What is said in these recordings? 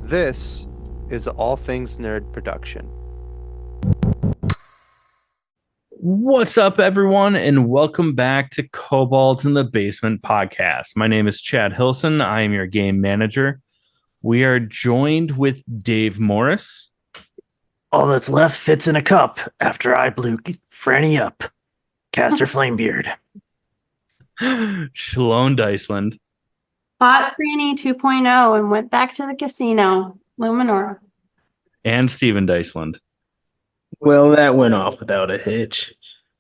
This is All Things Nerd Production. What's up, everyone, and welcome back to Kobolds in the Basement podcast. My name is Chad Hillson. I am your game manager. We are joined with Dave Morris. All that's left fits in a cup after I blew Franny up. Caster Flamebeard. Schaloan Dysland. Bought Franny 2.0 and went back to the casino. Luminora. And Steven Dysland. Well, that went off without a hitch.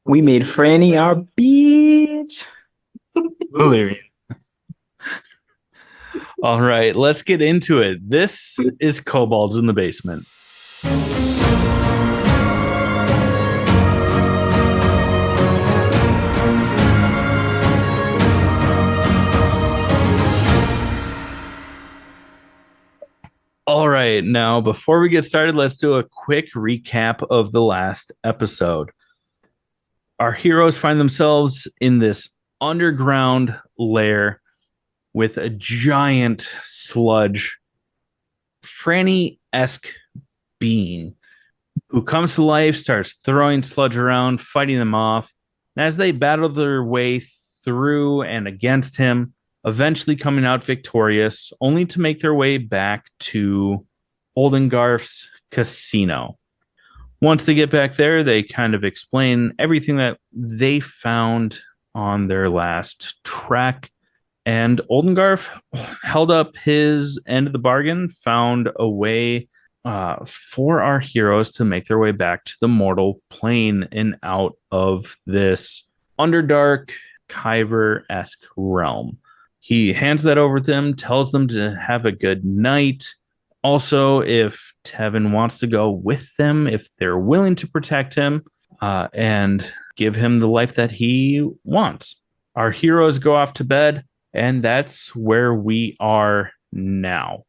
We made Franny our bitch. Valerian. All right, let's get into it. This is Kobolds in the Basement. All right, now before we get started, let's do a quick recap of the last episode. Our heroes find themselves in this underground lair with a giant sludge, Franny-esque being who comes to life, starts throwing sludge around, fighting them off. And as they battle their way through and against him, eventually coming out victorious, only to make their way back to Oldengarf's casino. Once they get back there, they kind of explain everything that they found on their last trek. And Oldengarf held up his end of the bargain, found a way for our heroes to make their way back to the mortal plane and out of this Underdark, Kyber-esque realm. He hands that over to them, tells them to have a good night. Also, if Tevin wants to go with them, if they're willing to protect him and give him the life that he wants. Our heroes go off to bed, and that's where we are now.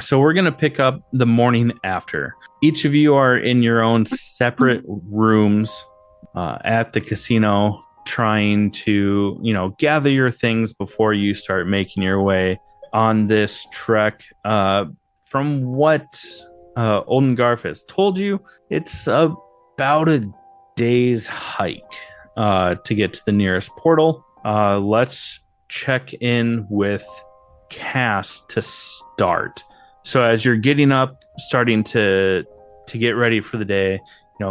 So we're going to pick up the morning after. Each of you are in your own separate rooms at the casino, trying to, gather your things before you start making your way on this trek. From what Oldengarf has told you, it's about a day's hike to get to the nearest portal. Let's check in with Cass to start. So as you're getting up, starting to get ready for the day,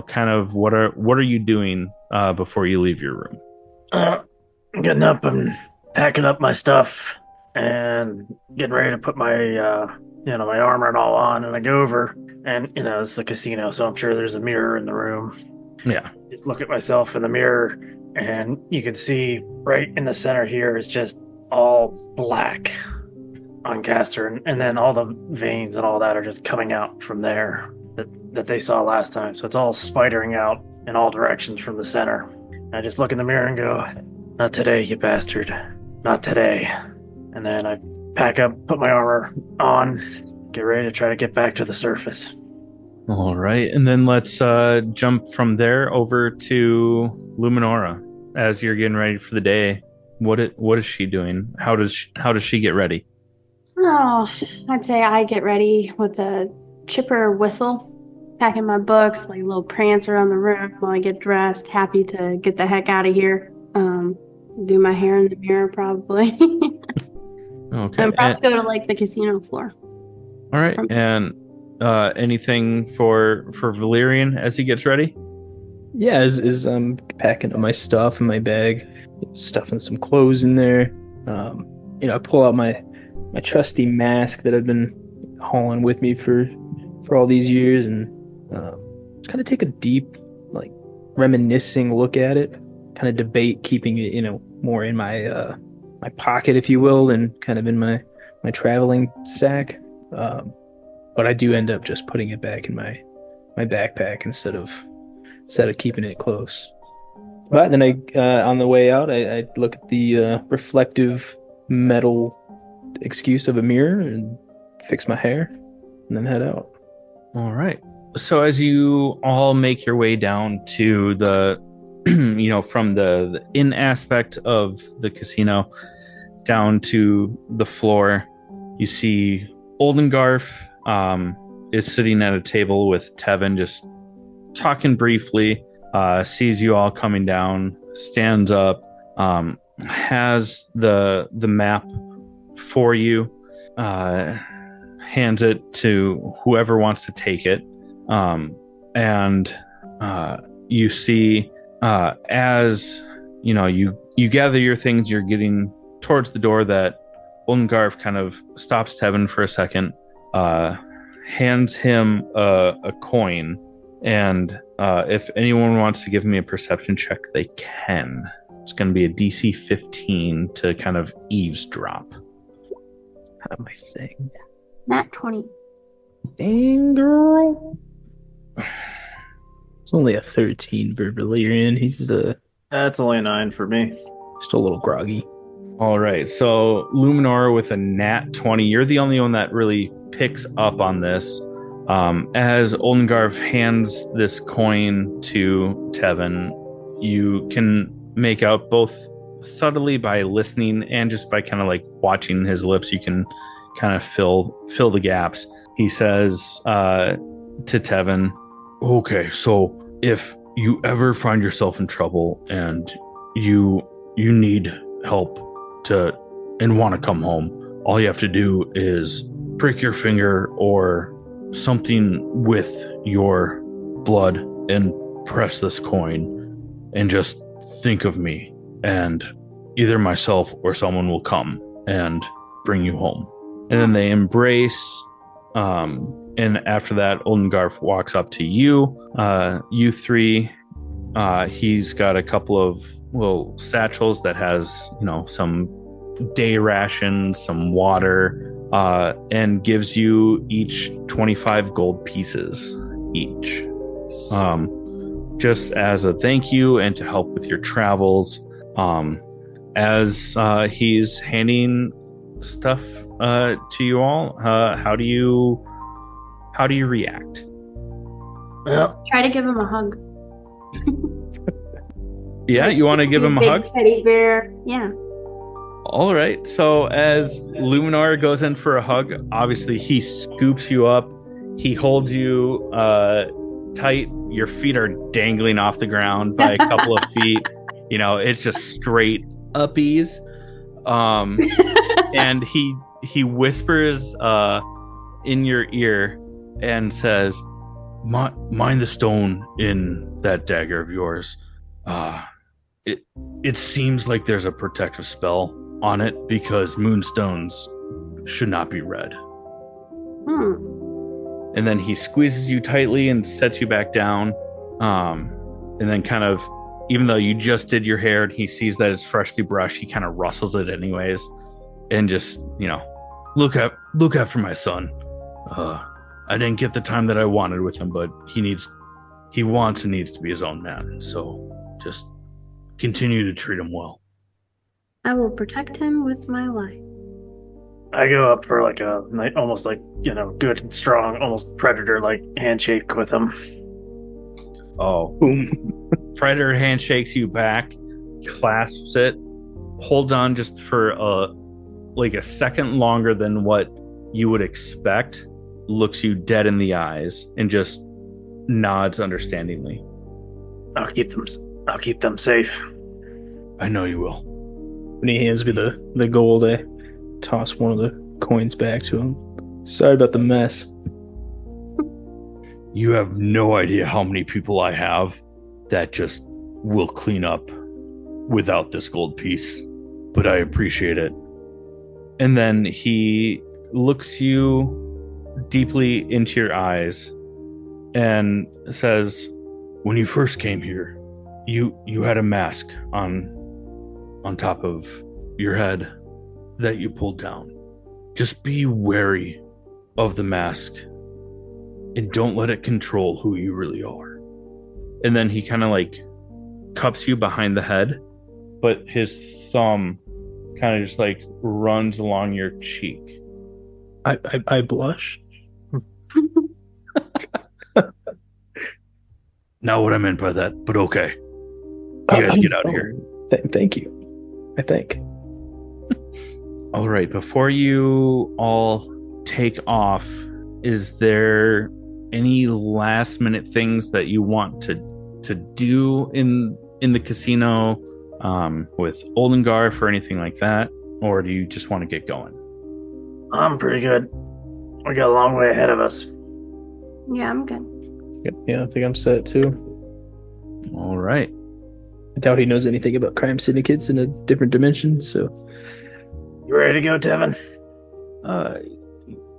kind of what are you doing before you leave your room? Getting up and packing up my stuff and getting ready to put my my armor and all on, and I go over and it's a casino, so I'm sure there's a mirror in the room. Yeah. Just look at myself in the mirror, and you can see right in the center here is just all black on Caster, and then all the veins and all that are just coming out from there that they saw last time. So it's all spidering out in all directions from the center. And I just look in the mirror and go, "Not today, you bastard. Not today." And then I pack up, put my armor on, get ready to try to get back to the surface. All right, and then let's jump from there over to Luminora. As you're getting ready for the day, what is she doing? How does she get ready? Oh, I'd say I get ready with a chipper whistle, packing my books, like a little prance around the room while I get dressed, happy to get the heck out of here. Do my hair in the mirror probably. Okay. And probably go to like the casino floor. All right, and anything for Valerian as he gets ready? Yeah, as I'm packing up my stuff in my bag, stuffing some clothes in there. I pull out my trusty mask that I've been hauling with me for all these years, and just kind of take a deep, reminiscing look at it. Kind of debate keeping it, more in my pocket, if you will, than kind of in my traveling sack. But I do end up just putting it back in my backpack instead of keeping it close. But then on the way out, I look at the reflective metal excuse of a mirror and fix my hair and then head out. All right. So as you all make your way down to the, from the in aspect of the casino down to the floor, you see Oldengarf is sitting at a table with Tevin, just talking briefly. Sees you all coming down, stands up, has the map for you, hands it to whoever wants to take it, and you see as you gather your things, you're getting towards the door, that Oldengarf kind of stops Tevin for a second, hands him a coin, and if anyone wants to give me a perception check, they can. It's going to be a DC 15 to kind of eavesdrop. Not my thing. Nat 20. Dang, girl. It's only a 13 for Valerian. He's That's only a 9 for me. just a little groggy. All right, so Luminora with a nat 20. You're the only one that really picks up on this. As Oldengarf hands this coin to Tevin, you can make out both subtly by listening and just by kind of like watching his lips. You can kind of fill the gaps. He says to Tevin, "Okay, so if you ever find yourself in trouble and you need help and want to come home, all you have to do is prick your finger or something with your blood and press this coin and just think of me, and either myself or someone will come and bring you home." And then they embrace, and after that Oldengarf walks up to you, you three. He's got a couple of little satchels that has some day rations, some water, and gives you each 25 gold pieces each, just as a thank you and to help with your travels. As he's handing stuff to you all, how do you react? Well, Try to give him a hug. Yeah, you want to give him a Big hug? Teddy bear. Yeah. All right. So as Luminara goes in for a hug, obviously he scoops you up. He holds you tight. Your feet are dangling off the ground by a couple of feet. It's just straight uppies. And he whispers in your ear and says, mind the stone in that dagger of yours. It seems like there's a protective spell on it because moonstones should not be red. And then he squeezes you tightly and sets you back down. And then kind of, even though you just did your hair and he sees that it's freshly brushed, he kind of rustles it anyways. And just, look after my son. I didn't get the time that I wanted with him, but he wants and needs to be his own man. So just continue to treat him well. I will protect him with my life. I go up for like a almost like good and strong, almost predator like handshake with him. Oh, Boom. Predator handshakes you back, clasps it, holds on just for a second longer than what you would expect, looks you dead in the eyes, and just nods understandingly. I'll keep them safe. I know you will. When he hands me the gold, I toss one of the coins back to him. Sorry about the mess. You have no idea how many people I have that just will clean up without this gold piece, but I appreciate it. And then he looks you deeply into your eyes and says, when you first came here, you had a mask on top of your head that you pulled down. Just be wary of the mask and don't let it control who you really are. And then he kind of cups you behind the head, but his thumb kind of just runs along your cheek. I blush. Not what I meant by that, but okay. You guys get out of here. Thank you. I think. All right, before you all take off, is there any last minute things that you want to do in the casino with Oldengarf or anything like that, or do you just want to get going? I'm pretty good. We got a long way ahead of us. Yeah, I'm good. Yep, yeah, I think I'm set too. All right. I doubt he knows anything about crime syndicates in a different dimension, so. You ready to go, Tevin?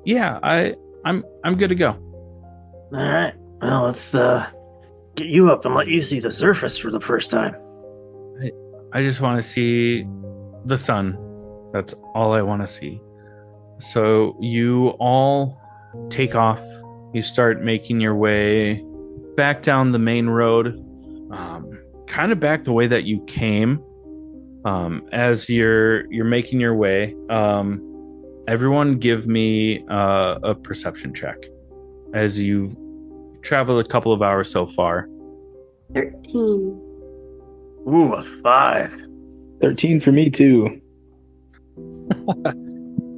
Yeah, I'm good to go. All right. Well, let's get you up and let you see the surface for the first time. I just want to see the sun. That's all I want to see. So you all take off. You start making your way back down the main road, kind of back the way that you came. As you're making your way, everyone give me a perception check as you've traveled a couple of hours so far. 13. Ooh, a 5. 13 for me too.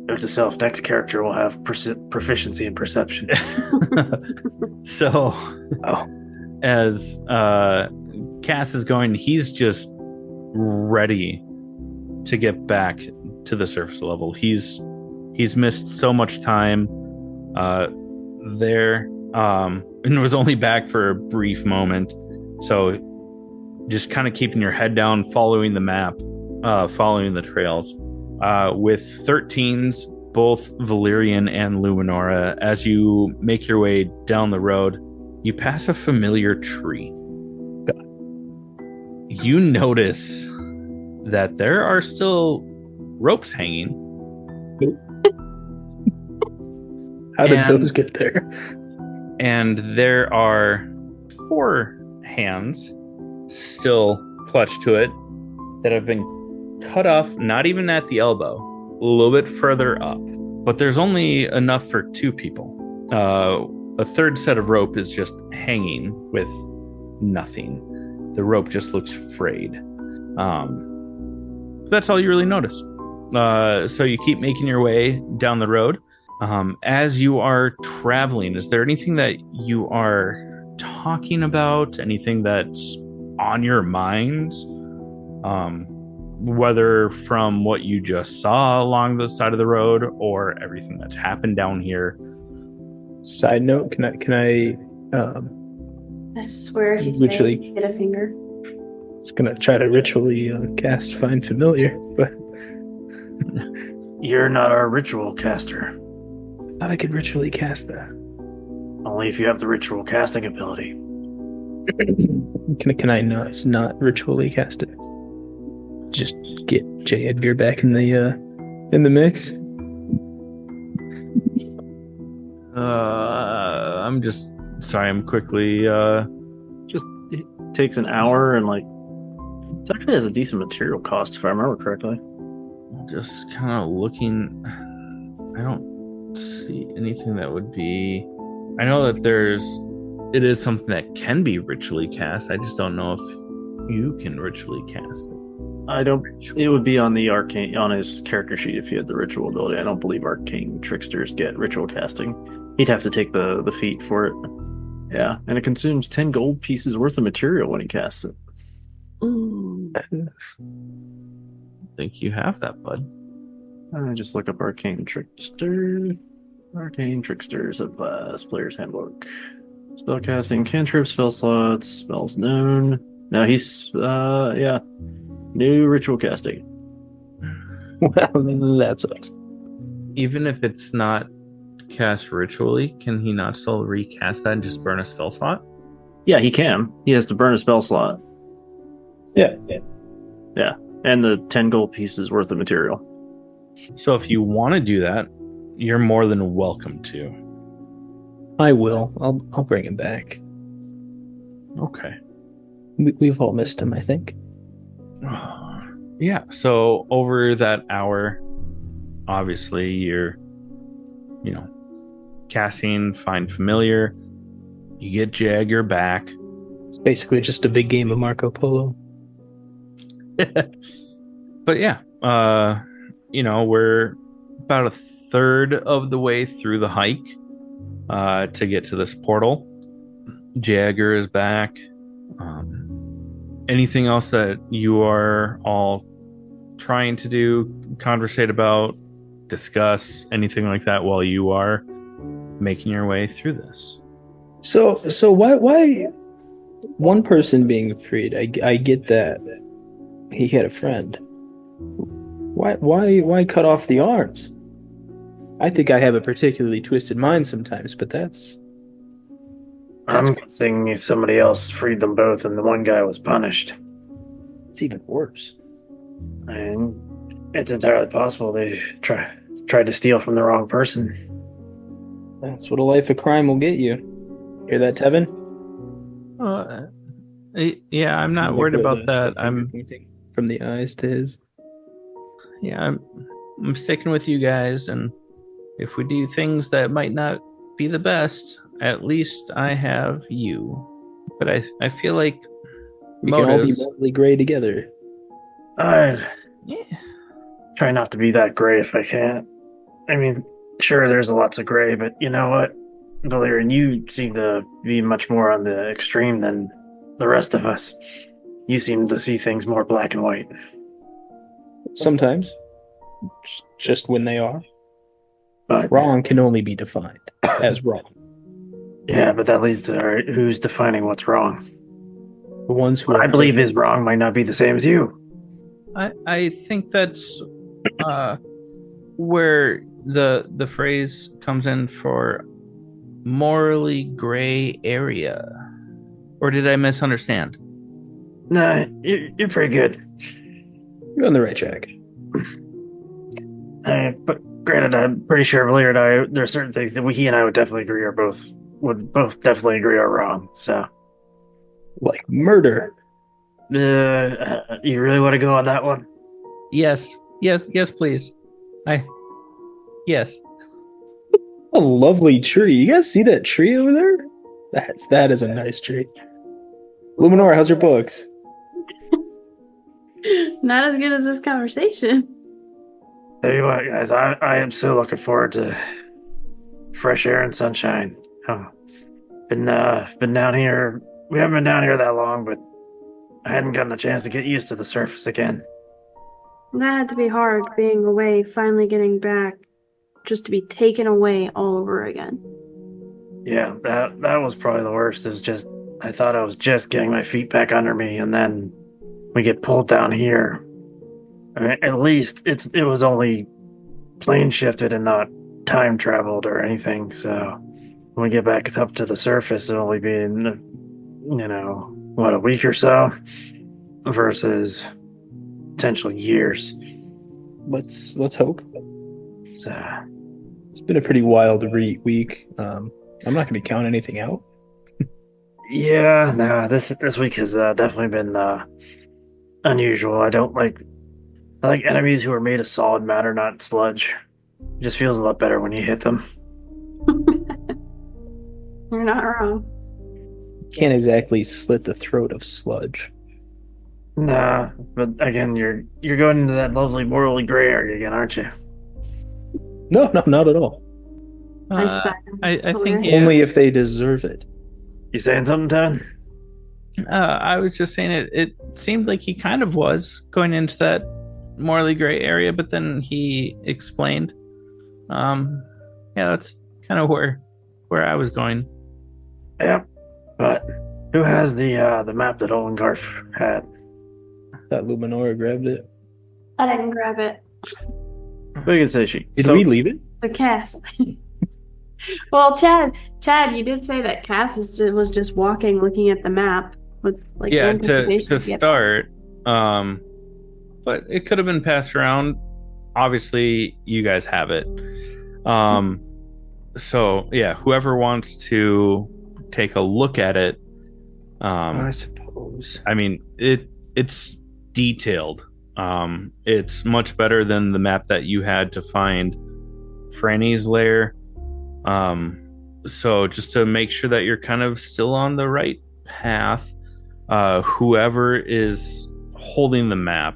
Note to self, next character will have proficiency in perception. So, Oh. as Cass is going, he's just ready to get back to the surface level. He's missed so much time there, and was only back for a brief moment. So, just kind of keeping your head down, following the map, following the trails. With 13s, both Valerian and Luminora, as you make your way down the road, you pass a familiar tree. You notice that there are still ropes hanging. How did those get there? And there are 4 hands still clutched to it that have been cut off, not even at the elbow, a little bit further up. But there's only enough for 2 people. A third set of rope is just hanging with nothing. The rope just looks frayed. That's all you really notice. So you keep making your way down the road. As you are traveling, is there anything that you are talking about? Anything that's on your minds? Whether from what you just saw along the side of the road or everything that's happened down here. Side note, can I I swear if you Literally. say hit a finger. it's gonna try to ritually cast Find Familiar, but You're not our ritual caster. I thought I could ritually cast that. Only if you have the ritual casting ability. Can I not ritually cast it? Just get J. Edgar back in the mix. I'm just sorry. I'm quickly. Just it takes an hour and it actually has a decent material cost if I remember correctly. Just kind of looking. I don't see anything that would be. I know that it is something that can be ritually cast. I just don't know if you can ritually cast it. It would be on the arcane on his character sheet if he had the ritual ability. I don't believe arcane tricksters get ritual casting. He'd have to take the feat for it. Yeah, and it consumes 10 gold pieces worth of material when he casts it. I think you have that, bud. Just look up arcane trickster. Arcane tricksters of player's handbook. Spellcasting, cantrip, spell slots, spells known. No, he's new ritual casting. Well, that sucks. Even if it's not cast ritually, can he not still recast that and just burn a spell slot? Yeah, he can. He has to burn a spell slot. Yeah. And the 10 gold pieces worth of material. So if you want to do that, you're more than welcome to. I will. I'll bring him back. Okay. We've all missed him, I think. Yeah, so over that hour, obviously you're, casting Find Familiar. You get Jagger back. It's basically just a big game of Marco Polo. But yeah, we're about a third of the way through the hike. to get to this portal. Jagger is back. Anything else that you are all trying to do, conversate about, discuss, anything like that while you are making your way through this? So why one person being freed? I get that he had a friend. Why cut off the arms? I think I have a particularly twisted mind sometimes, but that's I'm guessing somebody else freed them both, and the one guy was punished. it's even worse. And it's entirely possible they tried to steal from the wrong person. That's what a life of crime will get you. Hear that, Tevin? Yeah, I'm not worried about that. I'm pointing from the eyes to his. I'm sticking with you guys, and if we do things that might not be the best, at least I have you. But I feel like We can all be motives. morally gray together. I Yeah. try not to be that gray if I can. I mean, sure, there's lots of gray, but you know what, Valerian, you seem to be much more on the extreme than the rest of us. You seem to see things more black and white. Sometimes, just when they are. But Wrong can only be defined as wrong. yeah, but that leads to who's defining what's wrong. The ones who What are I believe is wrong might not be the same as you. I think that's where the phrase comes in for morally gray area. Or did I misunderstand? Nah, you're pretty good. You're on the right track. But granted, I'm pretty sure Valerian and I, there are certain things that he and I would definitely agree would both definitely agree are wrong. So, Like murder. you really want to go on that one? Yes, please. Yes. A lovely tree. You guys see that tree over there? That is a nice tree. Luminora, how's your books? Not as good as this conversation. Tell you what, guys, I am so looking forward to fresh air and sunshine. Been down here. We haven't been down here that long, but I hadn't gotten a chance to get used to the surface again. That had to be hard being away, finally getting back, just to be taken away all over again. Yeah, that was probably the worst. Is just I thought I was just getting my feet back under me, and then we get pulled down here. I mean, at least it was only plane shifted and not time traveled or anything. So when we get back up to the surface, it'll only be in, a week or so, versus potential years. Let's hope. So It's been a pretty wild week. I'm not going to be counting anything out. yeah, no, this week has definitely been unusual. I like enemies who are made of solid matter, not sludge. It just feels a lot better when you hit them. You're not wrong. Can't exactly slit the throat of sludge. Nah, but again, you're going into that lovely morally gray area again, aren't you? No, not at all. I think Only yes. if they deserve it. You saying something, Todd? I was just saying it seemed like he kind of was going into that morally gray area, but then he explained. Yeah, that's kind of where I was going. Yep. But who has the map that Oldengarf had? That Luminora grabbed it. I didn't grab it. We can say she. Did we leave it? The Cass. Well, Chad, you did say that Cass was just walking, looking at the map with like Yeah, anticipation to get back. start. But it could have been passed around. Obviously, you guys have it. So yeah, whoever wants to take a look at it. I suppose. I mean, it's detailed. It's much better than the map that you had to find Franny's lair. So just to make sure that you're kind of still on the right path, whoever is holding the map,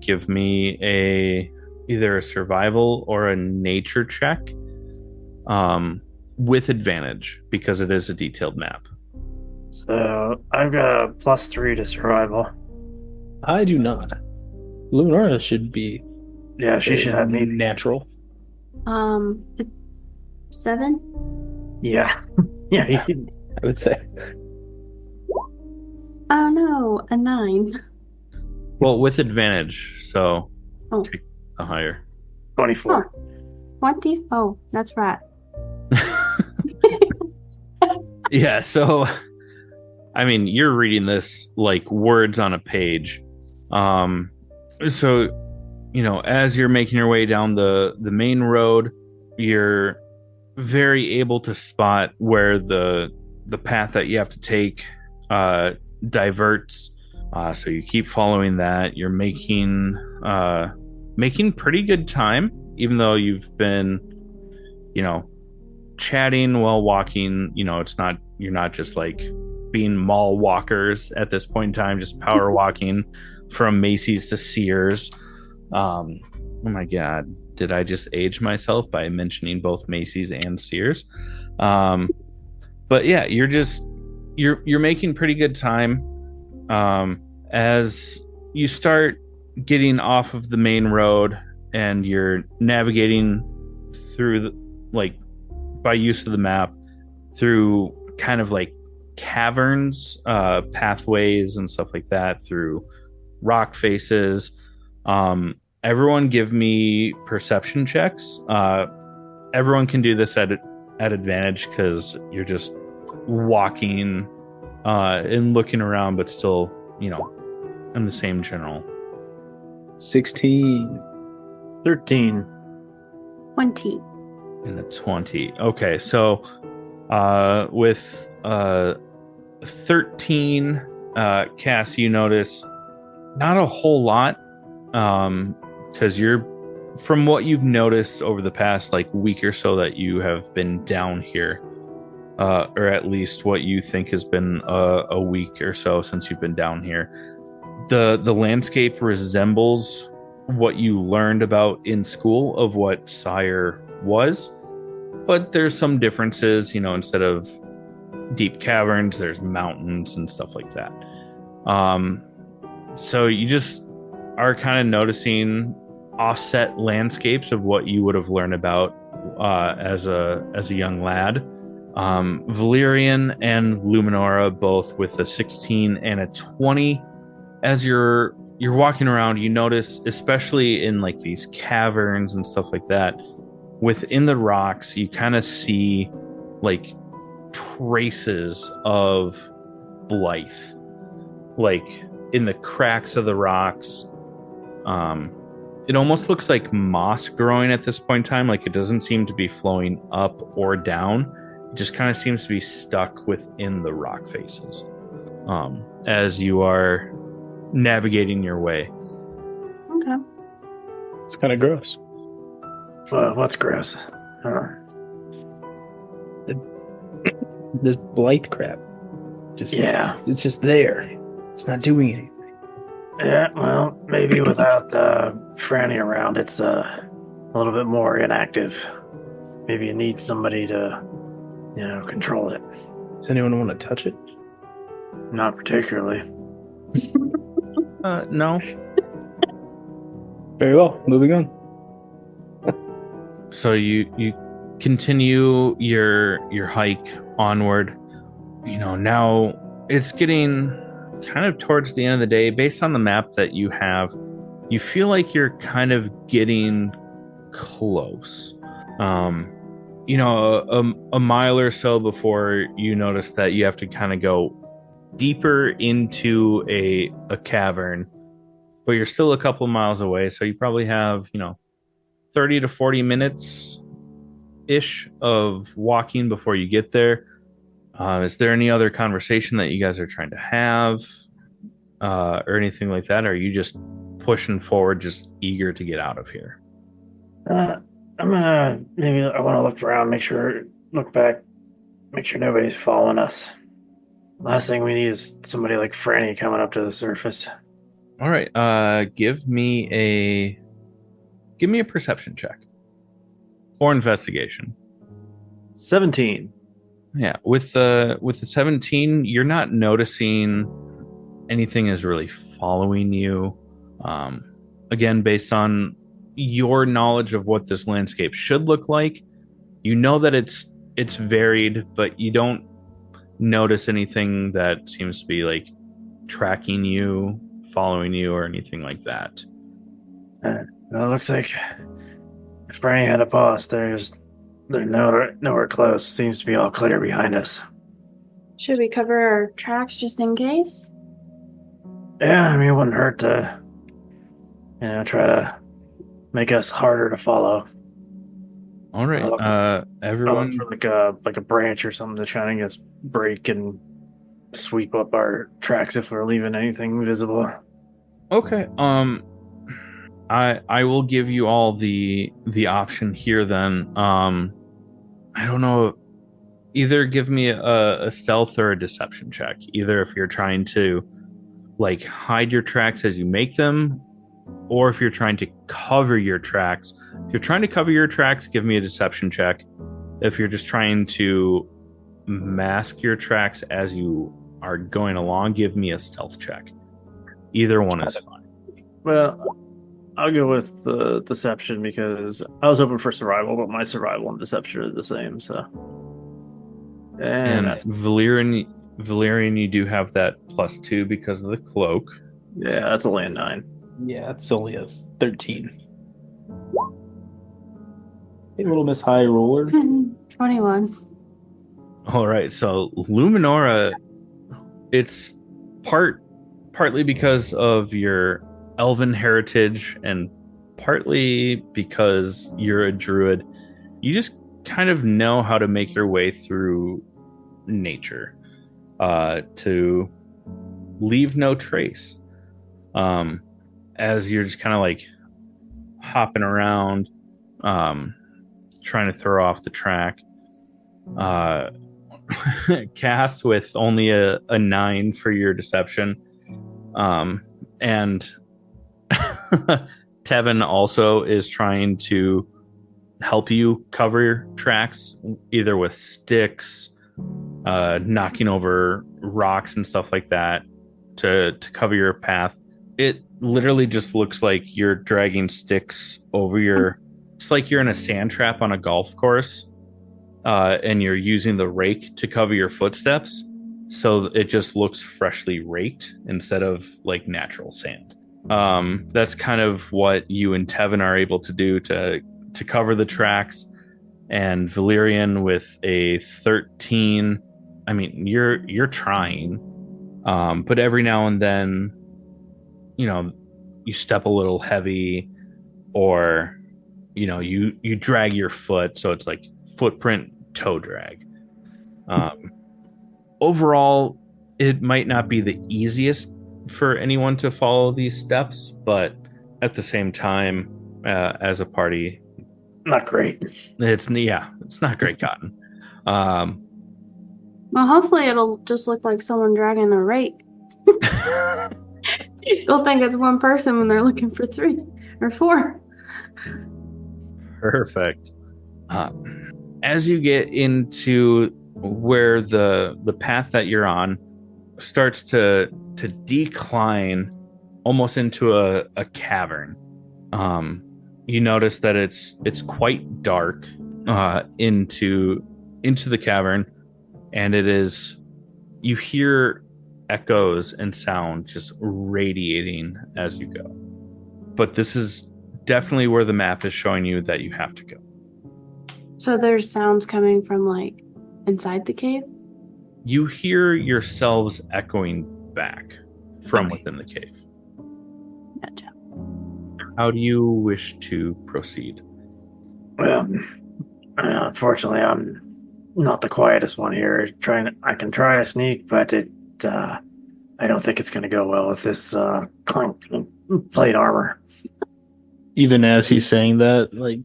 give me either a survival or a nature check. with advantage because it is a detailed map. So I've got a +3 to survival. I do not. Luminora should be Yeah, she should have me. natural. 7. Yeah. Yeah. I would say. Oh no, a 9. Well, with advantage, so Oh. take the higher. 24. 20? Oh, that's right. Yeah, so I mean, you're reading this like words on a page. So as you're making your way down the main road, you're very able to spot where the path that you have to take diverts. So you keep following that. You're making pretty good time, even though you've been, chatting while walking. You're not just like being mall walkers at this point in time, just power walking from Macy's to Sears. Oh my God, did I just age myself by mentioning both Macy's and Sears? But yeah, you're making pretty good time. As you start getting off of the main road and you're navigating through by use of the map through kind of like caverns, pathways and stuff like that, through rock faces. Everyone give me perception checks. Everyone can do this at advantage because you're just walking and looking around, but still, in the same general. 16. 13. 20. And a 20. Okay, so with 13, Cass, you notice not a whole lot, because from what you've noticed over the past week or so that you have been down here, or at least what you think has been a week or so since you've been down here, the landscape resembles what you learned about in school of what Sire was, but there's some differences. Instead of deep caverns, there's mountains and stuff like that. So you just are kind of noticing offset landscapes of what you would have learned about as a young lad. Valerian and Luminora both with a 16 and a 20. As you're walking around, you notice, especially in these caverns and stuff like that, within the rocks, you kind of see traces of Blythe, in the cracks of the rocks. It almost looks like moss growing at this point in time. It doesn't seem to be flowing up or down. It just kind of seems to be stuck within the rock faces. As you are navigating your way. Okay. It's kind of gross. What's gross? This blight crap. Yeah. It's just there. It's not doing anything. Yeah, well, maybe without Franny around, it's a little bit more inactive. Maybe you need somebody to, control it. Does anyone want to touch it? Not particularly. No. Very well. Moving on. So you continue your hike onward. Now it's getting kind of towards the end of the day. Based on the map that you have, you feel like you're kind of getting close. A mile or so before you notice that you have to kind of go deeper into a cavern, but you're still a couple of miles away, so you probably have 30 to 40 minutes ish of walking before you get there. Is there any other conversation that you guys are trying to have, or anything like that? Or are you just pushing forward, just eager to get out of here? I want to look around, look back, make sure nobody's following us. Last thing we need is somebody like Franny coming up to the surface. All right. Give me a perception check or investigation. 17. Yeah, with the 17, you're not noticing anything is really following you. Again, based on your knowledge of what this landscape should look like, you know that it's varied, but you don't notice anything that seems to be like tracking you, following you, or anything like that. Well, it looks like if Branny had a boss, they're nowhere close. Seems to be all clear behind us. Should we cover our tracks just in case? Yeah, I mean, it wouldn't hurt to, try to make us harder to follow. All right, I'll everyone. look for like a branch or something to try and just break and sweep up our tracks if we're leaving anything visible. Okay. I will give you all the option here then. I don't know. Either give me a stealth or a deception check. Either if you're trying to like hide your tracks as you make them, or if you're trying to cover your tracks. If you're trying to cover your tracks, give me a deception check. If you're just trying to mask your tracks as you are going along, give me a stealth check. Either one is fine. Well, I'll go with the deception because I was hoping for survival, but my survival and deception are the same. So, and Valerian, you do have that +2 because of the cloak. Yeah, that's only a 9. Yeah, it's only a 13. Hey, little Miss High Roller. 21. All right, so Luminora, it's partly because of your elven heritage and partly because you're a druid. You just kind of know how to make your way through nature to leave no trace. As you're just kind of like hopping around, trying to throw off the track. Cass with only a 9 for your deception. And Tevin also is trying to help you cover your tracks, either with sticks, knocking over rocks and stuff like that to cover your path. It literally just looks like you're dragging sticks over your... It's like you're in a sand trap on a golf course, and you're using the rake to cover your footsteps, so it just looks freshly raked instead of like natural sand. That's kind of what you and Tevin are able to do to cover the tracks. And Valerian with a 13, I mean, you're trying, but every now and then, you step a little heavy, or you drag your foot, so it's like footprint toe drag. Overall, it might not be the easiest for anyone to follow these steps, but at the same time, as a party, not great. Well, hopefully it'll just look like someone dragging a rake. They'll think it's one person when they're looking for 3 or 4. Perfect. As you get into where the path that you're on starts to decline almost into a cavern, you notice that it's quite dark into the cavern, and you hear echoes and sound just radiating as you go. But this is definitely where the map is showing you that you have to go. So there's sounds coming from like inside the cave? You hear yourselves echoing back from within the cave. Gotcha. How do you wish to proceed? Well, unfortunately, I'm not the quietest one here. I can try to sneak, but I don't think it's going to go well with this plate armor. Even as he's saying that, like,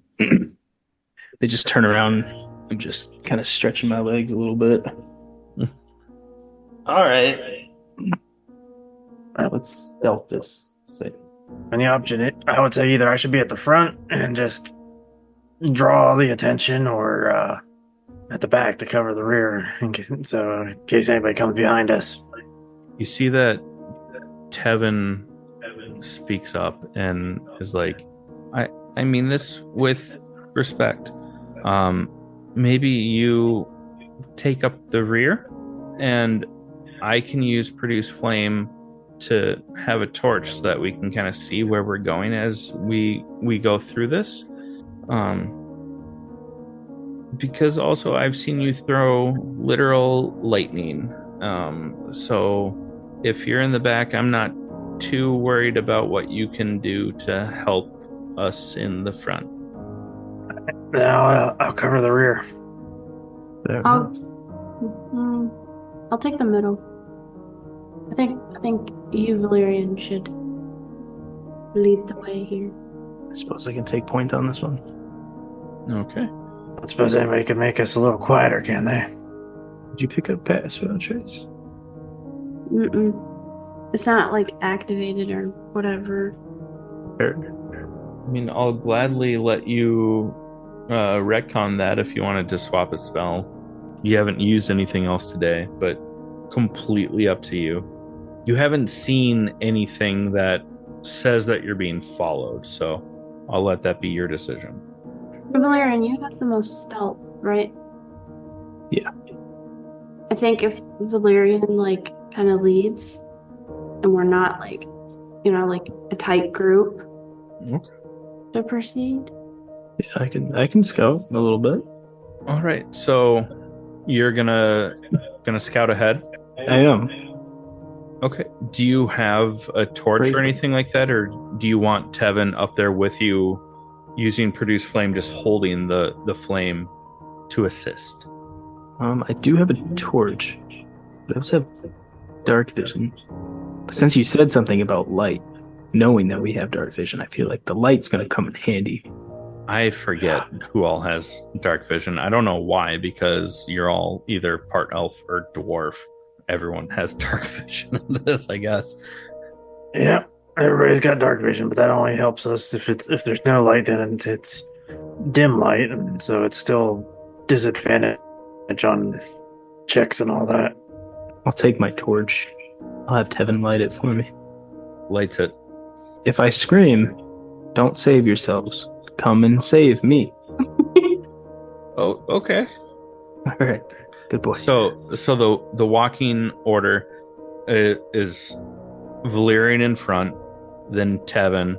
they just turn around. I'm just kind of stretching my legs a little bit. All right. Let's stealth this thing. And the option, I would say either I should be at the front and just draw all the attention, or at the back to cover the rear, in case anybody comes behind us. You see that Tevin speaks up and is like, I mean this with respect. Maybe you take up the rear, and I can use produce flame to have a torch so that we can kind of see where we're going as we go through this. Because also I've seen you throw literal lightning. So if you're in the back, I'm not too worried about what you can do to help us in the front. Then I'll cover the rear. I'll take the middle. I think you, Valerian, should lead the way here. I suppose I can take point on this one. Okay. I suppose anybody could make us a little quieter, can they? Did you pick up pass without trace? It's not like activated or whatever. I mean, I'll gladly let you retcon that if you wanted to swap a spell. You haven't used anything else today, but completely up to you. You haven't seen anything that says that you're being followed, so I'll let that be your decision. Valerian, you have the most stealth, right? Yeah. I think if Valerian kind of leads, and we're not like a tight group, Okay. to proceed. Yeah, I can scout a little bit. All right, so you're gonna scout ahead. I am. Okay. Do you have a torch or anything like that, or do you want Tevin up there with you, using produce flame, just holding the flame to assist? I do have a torch, but I also have dark vision. Since you said something about light, knowing that we have dark vision, I feel like the light's going to come in handy. I forget who all has dark vision. I don't know why, because you're all either part elf or dwarf. Everyone has dark vision in this, I guess. Yeah, everybody's got dark vision, but that only helps us if there's no light, then it's dim light, and so it's still disadvantage on checks and all that. I'll take my torch. I'll have Tevin light it for me. Lights it. If I scream, don't save yourselves. Come and save me. Oh, okay. All right. Good boy. So the walking order is Valerian in front, then Tevin,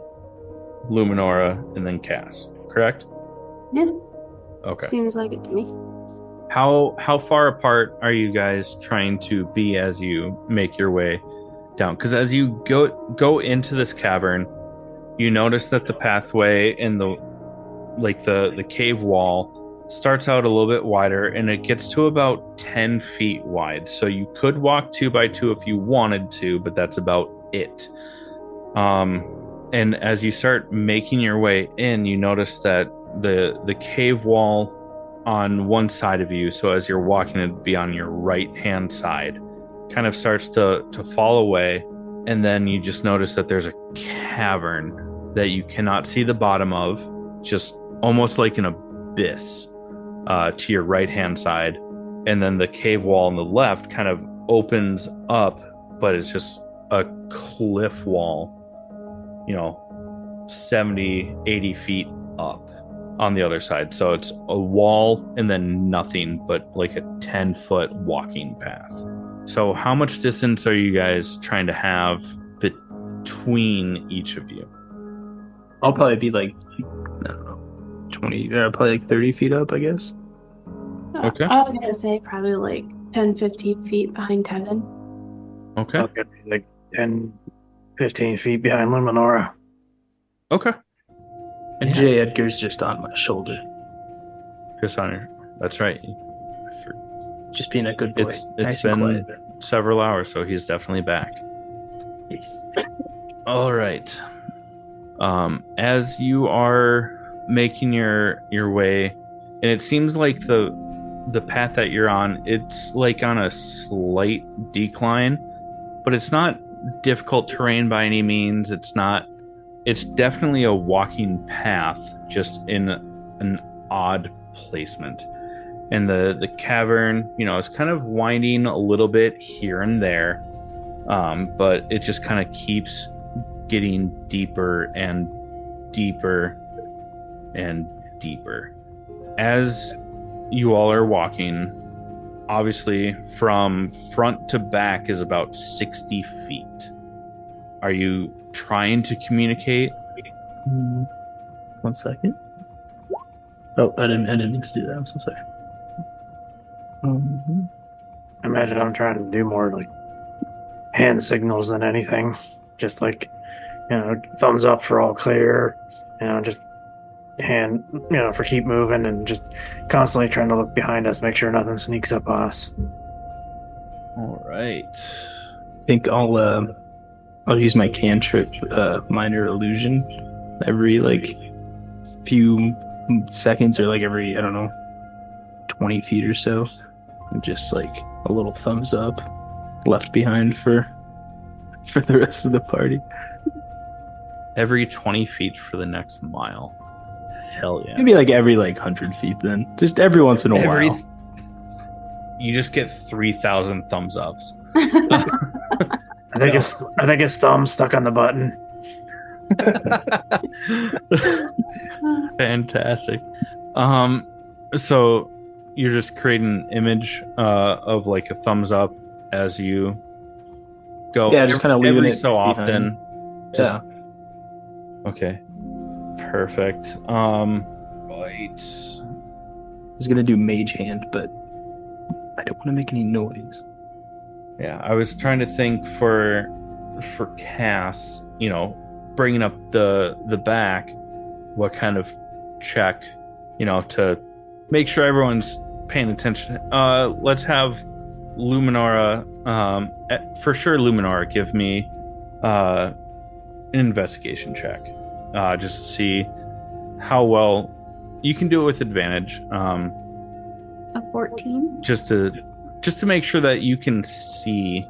Luminora, and then Cass. Correct? Yeah. Okay. Seems like it to me. How far apart are you guys trying to be as you make your way down? Because as you go into this cavern, you notice that the pathway in the cave wall starts out a little bit wider, and it gets to about 10 feet wide. So you could walk 2 by 2 if you wanted to, but that's about it. And as you start making your way in, you notice that the cave wall on one side of you, so as you're walking, it'd be on your right hand side, kind of starts to fall away, and then you just notice that there's a cavern that you cannot see the bottom of, just almost like an abyss to your right hand side, and then the cave wall on the left kind of opens up, but it's just a cliff wall, 70-80 feet up on the other side. So it's a wall and then nothing but like a 10-foot walking path. So how much distance are you guys trying to have between each of you? I'll probably be like, I don't know, 20, probably like 30 feet up, I guess. Okay. I was going to say probably like 10, 15 feet behind Tevin. Okay. I'll get like 10, 15 feet behind Luminora. Okay. And J. Edgar's just on my shoulder. Chris Honor. That's right. Just being a good boy. It's Nice and been quiet. several hours, so he's definitely back. Yes. All right. As you are making your way, and it seems like the path that you're on, it's like on a slight decline, but it's not difficult terrain by any means. It's definitely a walking path, just in an odd placement. and the cavern, is kind of winding a little bit here and there, but it just kind of keeps getting deeper and deeper and deeper. As you all are walking, obviously from front to back is about 60 feet. Are you trying to communicate? 1 second. Oh, I didn't mean to do that. I'm so sorry. I imagine I'm trying to do more like hand signals than anything. Just like, thumbs up for all clear, just hand, for keep moving, and just constantly trying to look behind us, make sure nothing sneaks up on us. All right. I think I'll use my cantrip, minor illusion, every like few seconds, or like every, I don't know, 20 feet or so, and just like a little thumbs up left behind for the rest of the party. Every 20 feet for the next mile. Hell yeah. Maybe like every 100 feet then. Just every once in a while. You just get 3,000 thumbs ups. I think his thumb's stuck on the button. Fantastic. So you're just creating an image of like a thumbs up as you go. Yeah, just kind of leaving every it so behind. often. Yeah. Okay. Perfect. Right. I was gonna do mage hand, but I don't want to make any noise. Yeah, I was trying to think for Cass, bringing up the back, what kind of check, to make sure everyone's paying attention. Let's have Luminora, for sure Luminora, give me an investigation check, just to see how well you can do it with advantage. A 14? Just to make sure that you can see,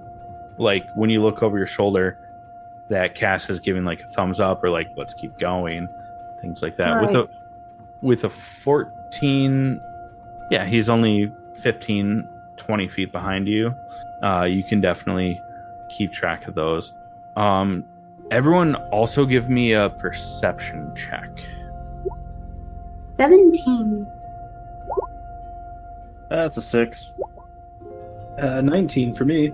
like when you look over your shoulder, that Cass is giving like a thumbs up or like let's keep going, things like that. Right. With a 14, yeah, he's only 15, 20 feet behind you. You can definitely keep track of those. Everyone also give me a perception check. 17. That's a 6. 19 for me.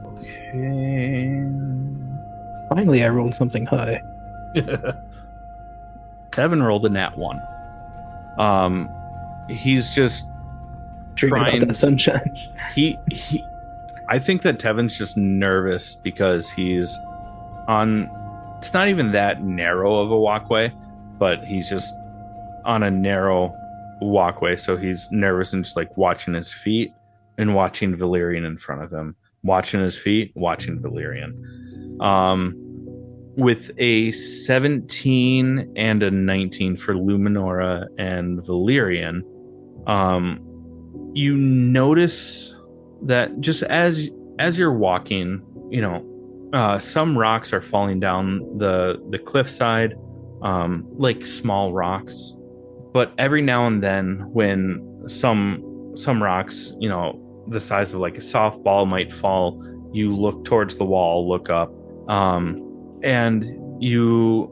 Okay. Finally, I rolled something high. Tevin rolled a nat 1. He's just Drinking trying. about that sunshine. He I think that Tevin's just nervous because he's on. It's not even that narrow of a walkway, but he's just on a narrow walkway, so he's nervous and just like watching his feet and watching Valerian in front of him, watching his feet, watching Valerian. With a 17 and a 19 for Luminora and Valerian, you notice that just as you're walking, some rocks are falling down the cliffside, like small rocks. But every now and then, when some rocks, the size of like a softball might fall, you look towards the wall, look up, and you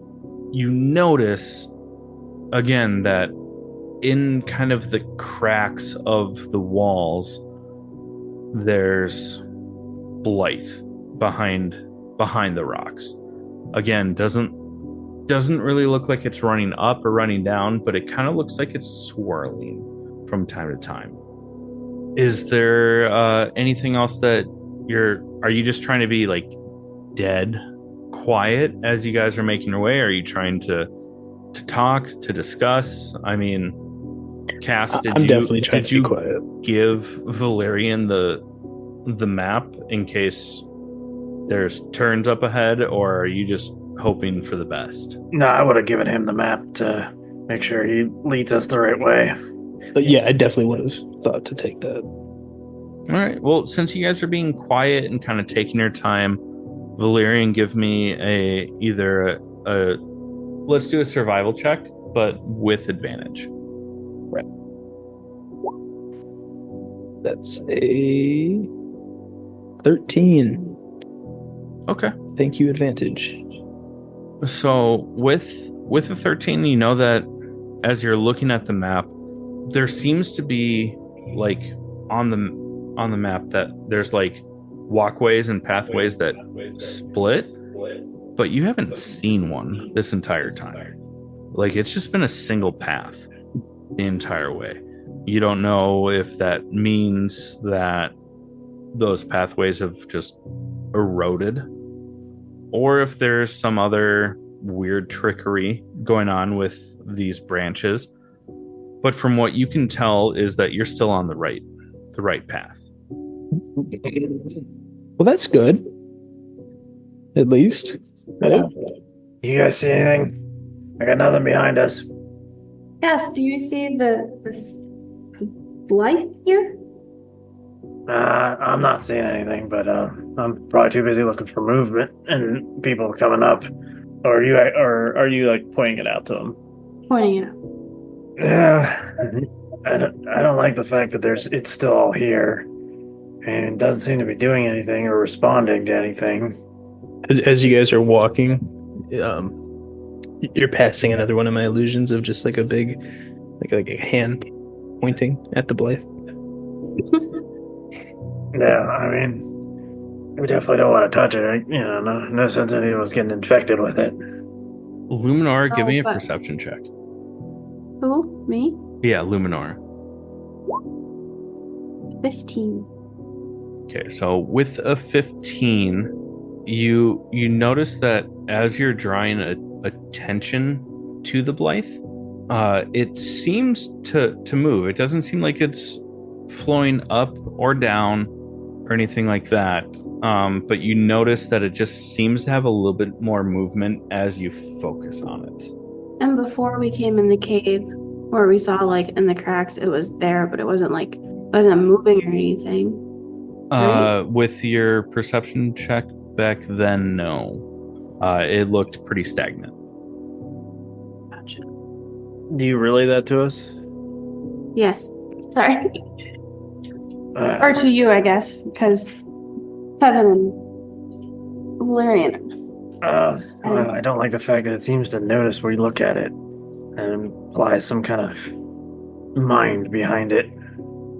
notice again that in kind of the cracks of the walls, there's Blythe behind the rocks. Again, doesn't really look like it's running up or running down, but it kind of looks like it's swirling from time to time. Is there anything else that are you just trying to be like dead quiet as you guys are making your way? Are you trying to talk, to discuss? I mean, Cass, I'm definitely trying to be quiet. Give Valerian the map in case there's turns up ahead, or are you just hoping for the best? No, I would have given him the map to make sure he leads us the right way. But yeah, I definitely would have thought to take that. All right. Well, since you guys are being quiet and kind of taking your time, Valerian, give me either a let's do a survival check, but with advantage. Right. That's a 13. Okay. Thank you, advantage. So with a 13, you know that as you're looking at the map, there seems to be like on the map that there's like walkways and pathways that split, but you haven't seen one this entire time. Like it's just been a single path the entire way. You don't know if that means that those pathways have just eroded, or if there's some other weird trickery going on with these branches. But from what you can tell is that you're still on the right path. Well, that's good. At least. Yeah. You guys see anything? I got nothing behind us. Yes, do you see the Blythe here? I'm not seeing anything, but I'm probably too busy looking for movement and people coming up. Or are you like pointing it out to them? Pointing it out. Yeah, I don't like the fact that it's still all here, and it doesn't seem to be doing anything or responding to anything. As you guys are walking, you're passing another one of my illusions of just like a big, like a hand pointing at the Blythe. Yeah, I mean, we definitely don't want to touch it. No sense anyone was getting infected with it. Luminora, give me a but- perception check. Who? Me? Yeah, Luminora. 15. Okay, so with a 15, you notice that as you're drawing attention to the Blythe, it seems to move. It doesn't seem like it's flowing up or down or anything like that. But you notice that it just seems to have a little bit more movement as you focus on it. And before we came in the cave, where we saw like in the cracks, it was there, but it wasn't moving or anything. Right? With your perception check back then, no. It looked pretty stagnant. Gotcha. Do you relay that to us? Yes. Sorry. Or to you, I guess, because Kevin and Valerian. I don't like the fact that it seems to notice where you look at it and apply some kind of mind behind it,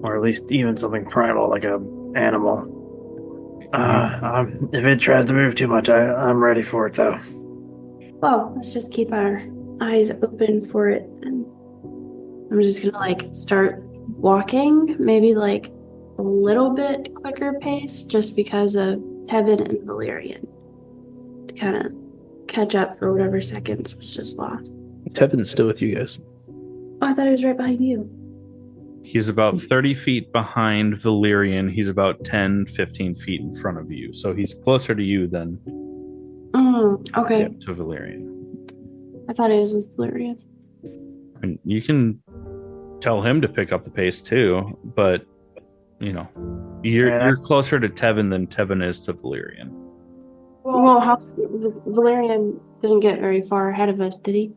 or at least even something primal like a animal. If it tries to move too much, I'm ready for it though. Well, let's just keep our eyes open for it. And I'm just gonna like start walking, maybe like a little bit quicker pace, just because of Tevin and Valerian, to kind of catch up for whatever seconds was just lost. Tevin's still with you guys. Oh, I thought he was right behind you. He's about 30 feet behind Valerian. He's about 10, 15 feet in front of you. So he's closer to you than Okay. to Valerian. I thought he was with Valerian. And you can tell him to pick up the pace too, but you're closer to Tevin than Tevin is to Valerian. Well, Valerian didn't get very far ahead of us, did he?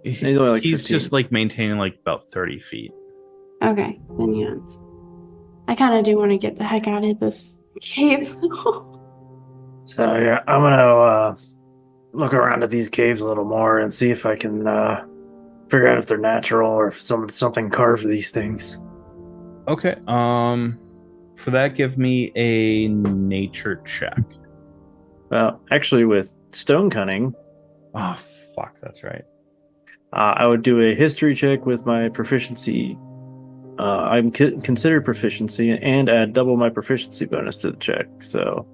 He's only like 15. just like maintaining like about 30 feet. Okay, then yeah. I kind of do want to get the heck out of this cave. So yeah, I'm gonna look around at these caves a little more and see if I can figure out if they're natural or if something carved these things. Okay. For that, give me a nature check. Well, actually, with stone cunning, Oh, fuck, that's right. I would do a history check with my proficiency. I'm considered proficiency and add double my proficiency bonus to the check. So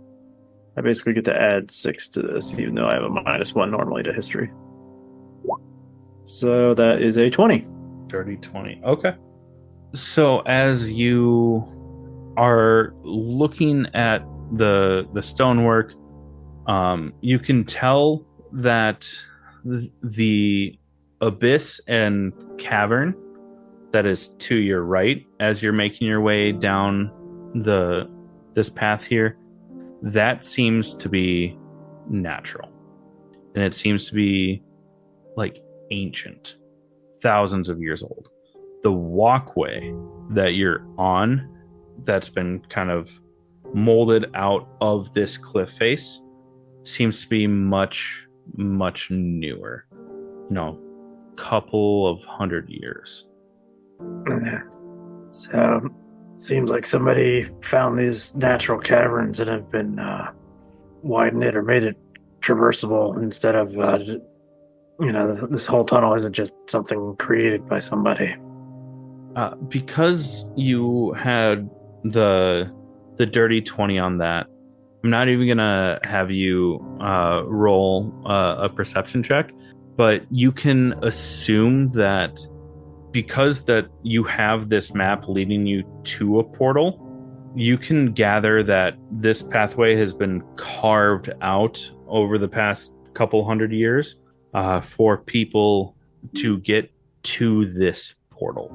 I basically get to add 6 to this, even though I have a -1 normally to history. So that is a 20. Dirty 20. Okay. So as you are looking at the stonework, you can tell that the abyss and cavern that is to your right, as you're making your way down this path here, that seems to be natural, and it seems to be like ancient, thousands of years old. The walkway that you're on that's been kind of molded out of this cliff face seems to be much, much newer. Couple of 100 years. So, seems like somebody found these natural caverns and have been widened it or made it traversable instead of, this whole tunnel isn't just something created by somebody. Because you had the dirty 20 on that, I'm not even gonna have you roll a perception check, but you can assume that because that you have this map leading you to a portal, you can gather that this pathway has been carved out over the past couple 100 years for people to get to this portal.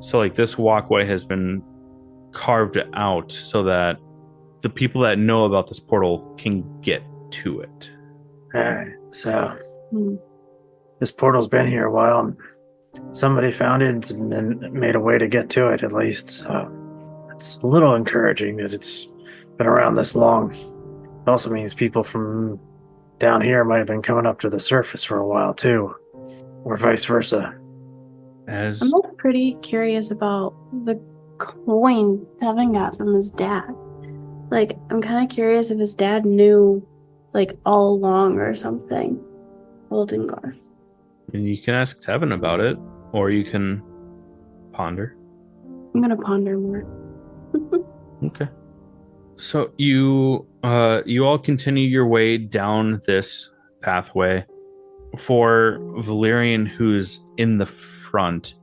So like this walkway has been carved out so that the people that know about this portal can get to it. Alright, so this portal's been here a while. And somebody found it and made a way to get to it, at least. So it's a little encouraging that it's been around this long. It also means people from down here might have been coming up to the surface for a while, too. Or vice versa. As I'm like pretty curious about the coin Tevin got from his dad. Like, I'm kind of curious if his dad knew, like, all along or something. Oldengarf. and you can ask Tevin about it, or you can ponder. I'm gonna ponder more. Okay. So you all continue your way down this pathway. For Valerian, who's in the front,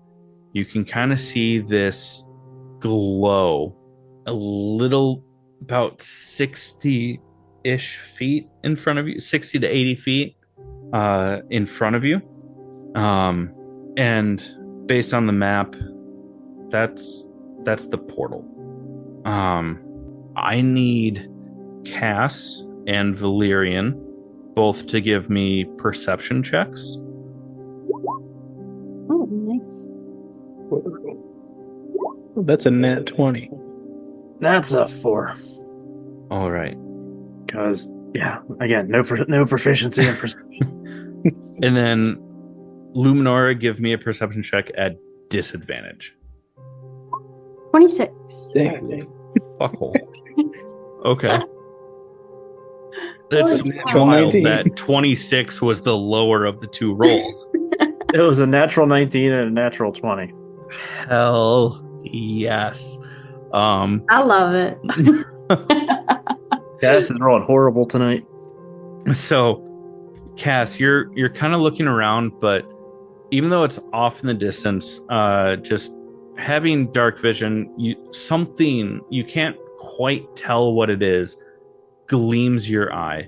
you can kind of see this glow a little about 60-ish feet in front of you, 60 to 80 feet in front of you. And based on the map, that's the portal. I need Cass and Valerian both to give me perception checks. Oh, nice. That's a nat 20. That's a 4. All right. Because, yeah, again, no proficiency in perception. And then Luminora, give me a perception check at disadvantage. 26. Dang. Fuckhole. Okay. That's Natural wild 19. that 26 was the lower of the two rolls. It was a natural 19 and a natural 20. Hell yes. I love it. Cass is rolling horrible tonight. So, Cass, you're kind of looking around, but even though it's off in the distance, just having dark vision, you can't quite tell what it is, gleams your eye.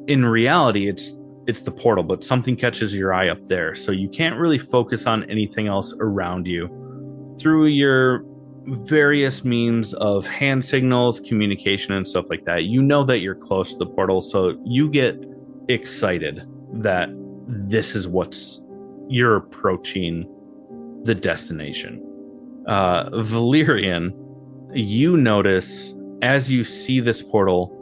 In reality, it's the portal, but something catches your eye up there, so you can't really focus on anything else around you. Through your various means of hand signals, communication, and stuff like that, you know that you're close to the portal, so you get excited that this is you're approaching the destination. Valerian, you notice as you see this portal,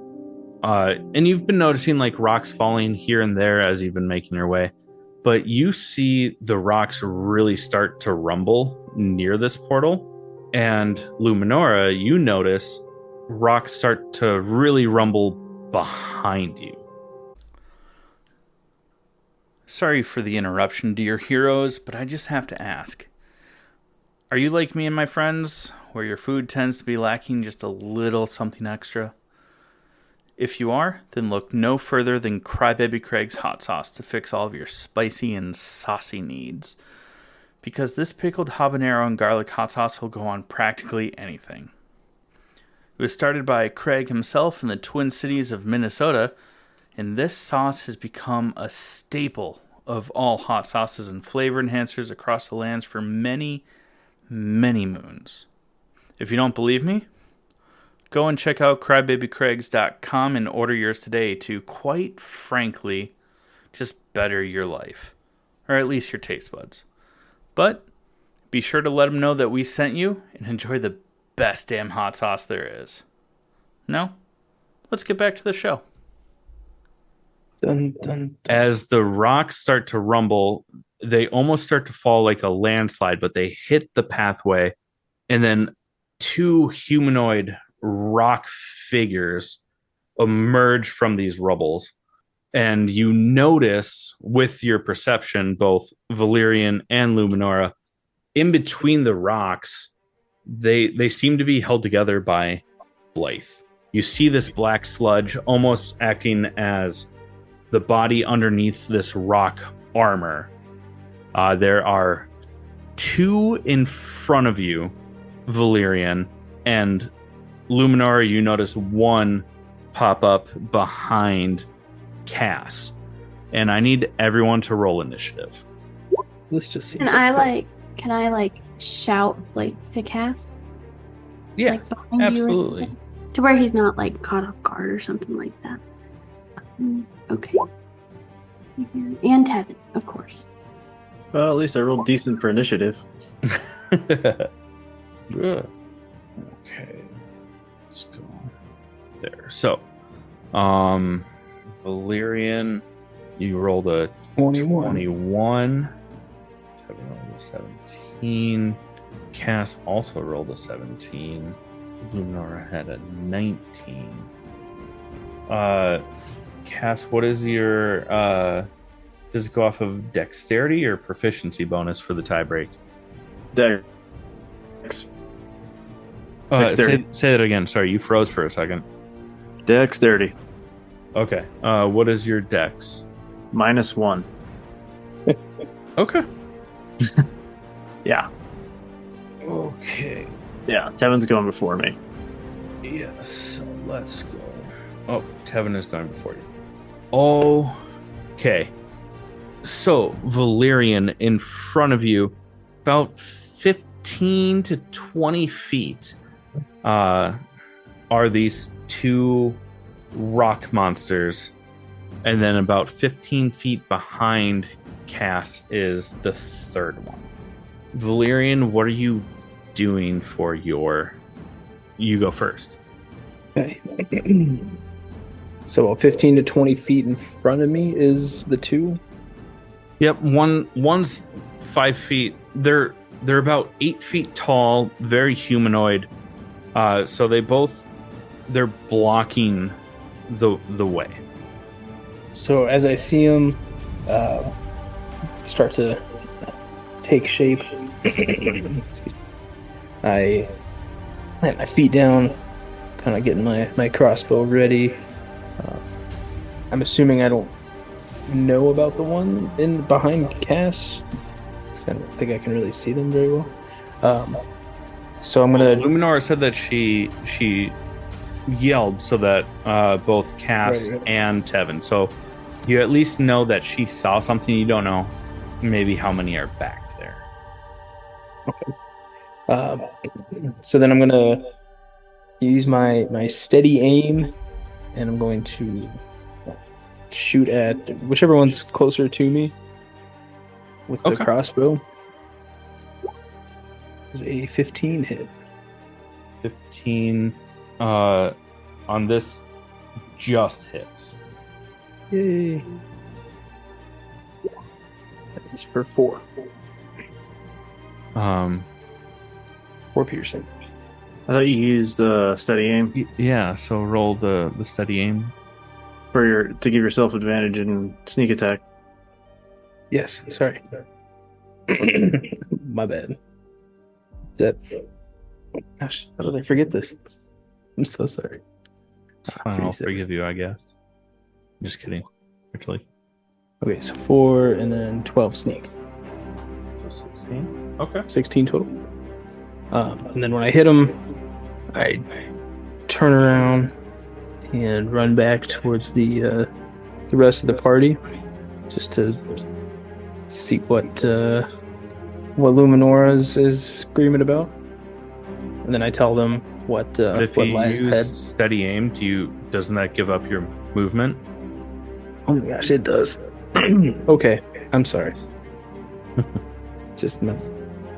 and you've been noticing like rocks falling here and there as you've been making your way, but you see the rocks really start to rumble near this portal. And Luminora, you notice rocks start to really rumble behind you. Sorry for the interruption, dear heroes, but I just have to ask. Are you like me and my friends, where your food tends to be lacking just a little something extra? If you are, then look no further than Crybaby Craig's hot sauce to fix all of your spicy and saucy needs. Because this pickled habanero and garlic hot sauce will go on practically anything. It was started by Craig himself in the Twin Cities of Minnesota, and this sauce has become a staple of all hot sauces and flavor enhancers across the lands for many, many moons. If you don't believe me, go and check out crybabycraigs.com and order yours today to, quite frankly, just better your life. Or at least your taste buds. But be sure to let them know that we sent you and enjoy the best damn hot sauce there is. No? Let's get back to the show. Dun, dun, dun. As the rocks start to rumble, they almost start to fall like a landslide, but they hit the pathway, and then two humanoid rock figures emerge from these rubbles. And you notice with your perception, both Valerian and Luminora, in between the rocks, they seem to be held together by Blythe. You see this black sludge almost acting as the body underneath this rock armor. There are two in front of you, Valerian, and Luminara, you notice one pop up behind Cass. And I need everyone to roll initiative. This just seems Can I like shout like to Cass? Yeah, Like behind you or absolutely. something? To where he's not like caught off guard or something like that. Okay. And Tevin, of course. Well, at least I rolled decent for initiative. Good. Okay. Let's go there. So, Valerian, you rolled a 21. 21. Tevin rolled a 17. Cass also rolled a 17. Luminara had a 19. Cass, what is your does it go off of dexterity or proficiency bonus for the tiebreak? Dex. Dexterity. Say that again. Sorry, you froze for a second. Dexterity. Okay. What is your dex? -1. Okay. Yeah. Okay. Yeah. Tevin's going before me. Yes. So let's go. Oh, Tevin is going before you. Okay. So, Valerian, in front of you, about 15 to 20 feet, are these two rock monsters. And then about 15 feet behind Cass is the third one. Valerian, what are you doing for your... You go first. Okay. So 15 to 20 feet in front of me is the two. Yep, one's 5 feet. They're about 8 feet tall, very humanoid. So they're blocking the way. So as I see them start to take shape, I plant my feet down, kind of getting my crossbow ready. I'm assuming I don't know about the one in behind Cass. I don't think I can really see them very well. So I'm gonna. Luminora said that she yelled so that both Cass Right. and Tevin. So you at least know that she saw something. You don't know maybe how many are back there. So then I'm gonna use my steady aim, and I'm going to shoot at whichever one's closer to me with the Okay. crossbow. Is a 15 hit. 15 on this just hits. Yay! That is for 4 piercing. I thought you used steady aim Yeah, so roll the steady aim. to give yourself advantage in sneak attack. Yes, sorry. My bad. Gosh, how did I forget this? I'm so sorry. I'll 36. forgive you, I guess. Just kidding. Actually. Okay, so 4 and then 12 sneak. So 16. Okay. 16 total. And then when I hit him, I turn around and run back towards the rest of the party, just to see what Luminora is screaming about. And then I tell them what But if what you lies use ahead. steady aim, doesn't that give up your movement? Oh my gosh, it does. Okay, I'm sorry. Just mess.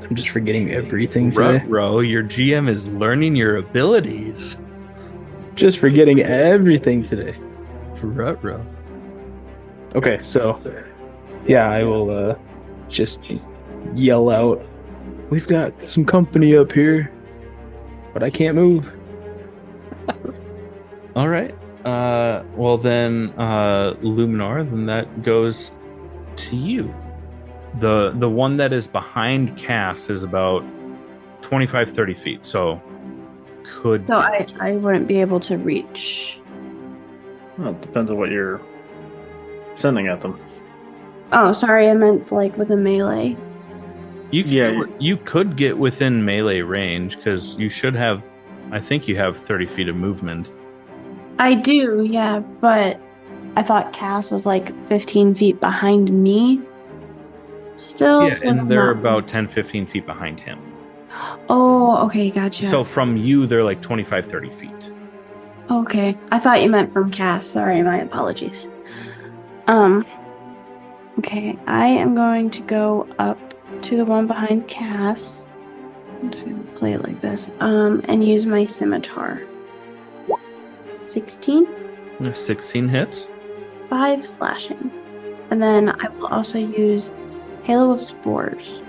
I'm just forgetting everything today. Ruh-roh, your GM is learning your abilities. Just forgetting everything today. Ruh-roh. Okay, so yeah, I will just yell out, "We've got some company up here, but I can't move." All right. Well then, Luminora, then that goes to you. The one that is behind Cass is about 25, 30 feet, so could... So I wouldn't be able to reach. Well, it depends on what you're sending at them. Oh, sorry, I meant like with a melee. You could get within melee range, because you should have... I think you have 30 feet of movement. I do, yeah, but I thought Cass was like 15 feet behind me. Still, Yeah, so and they're not- about 10, 15 feet behind him. Oh, okay, gotcha. So from you, they're like 25, 30 feet. Okay, I thought you meant from Cass. Sorry, my apologies. Okay, I am going to go up to the one behind Cass. I'm just gonna play it like this. And use my scimitar. 16, 16 hits. 5 slashing, and then I will also use Halo of Spores.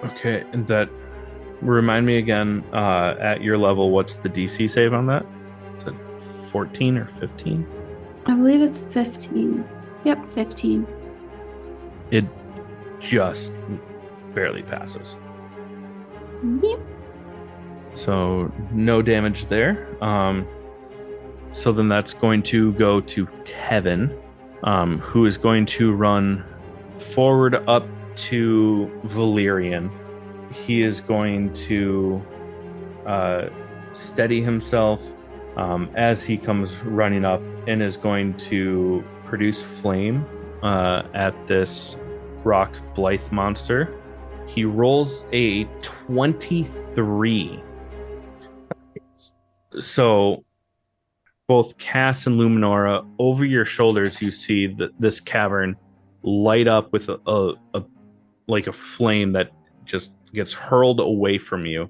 Okay, and that... Remind me again, at your level, what's the DC save on that? Is it 14 or 15? I believe it's 15. Yep, 15. It just barely passes. Yep. So no damage there. So then that's going to go to Tevin, who is going to run forward up to Valerian. He is going to steady himself as he comes running up and is going to produce flame at this rock Blythe monster. He rolls a 23. So both Cass and Luminora, over your shoulders, you see this cavern light up with a flame that just gets hurled away from you.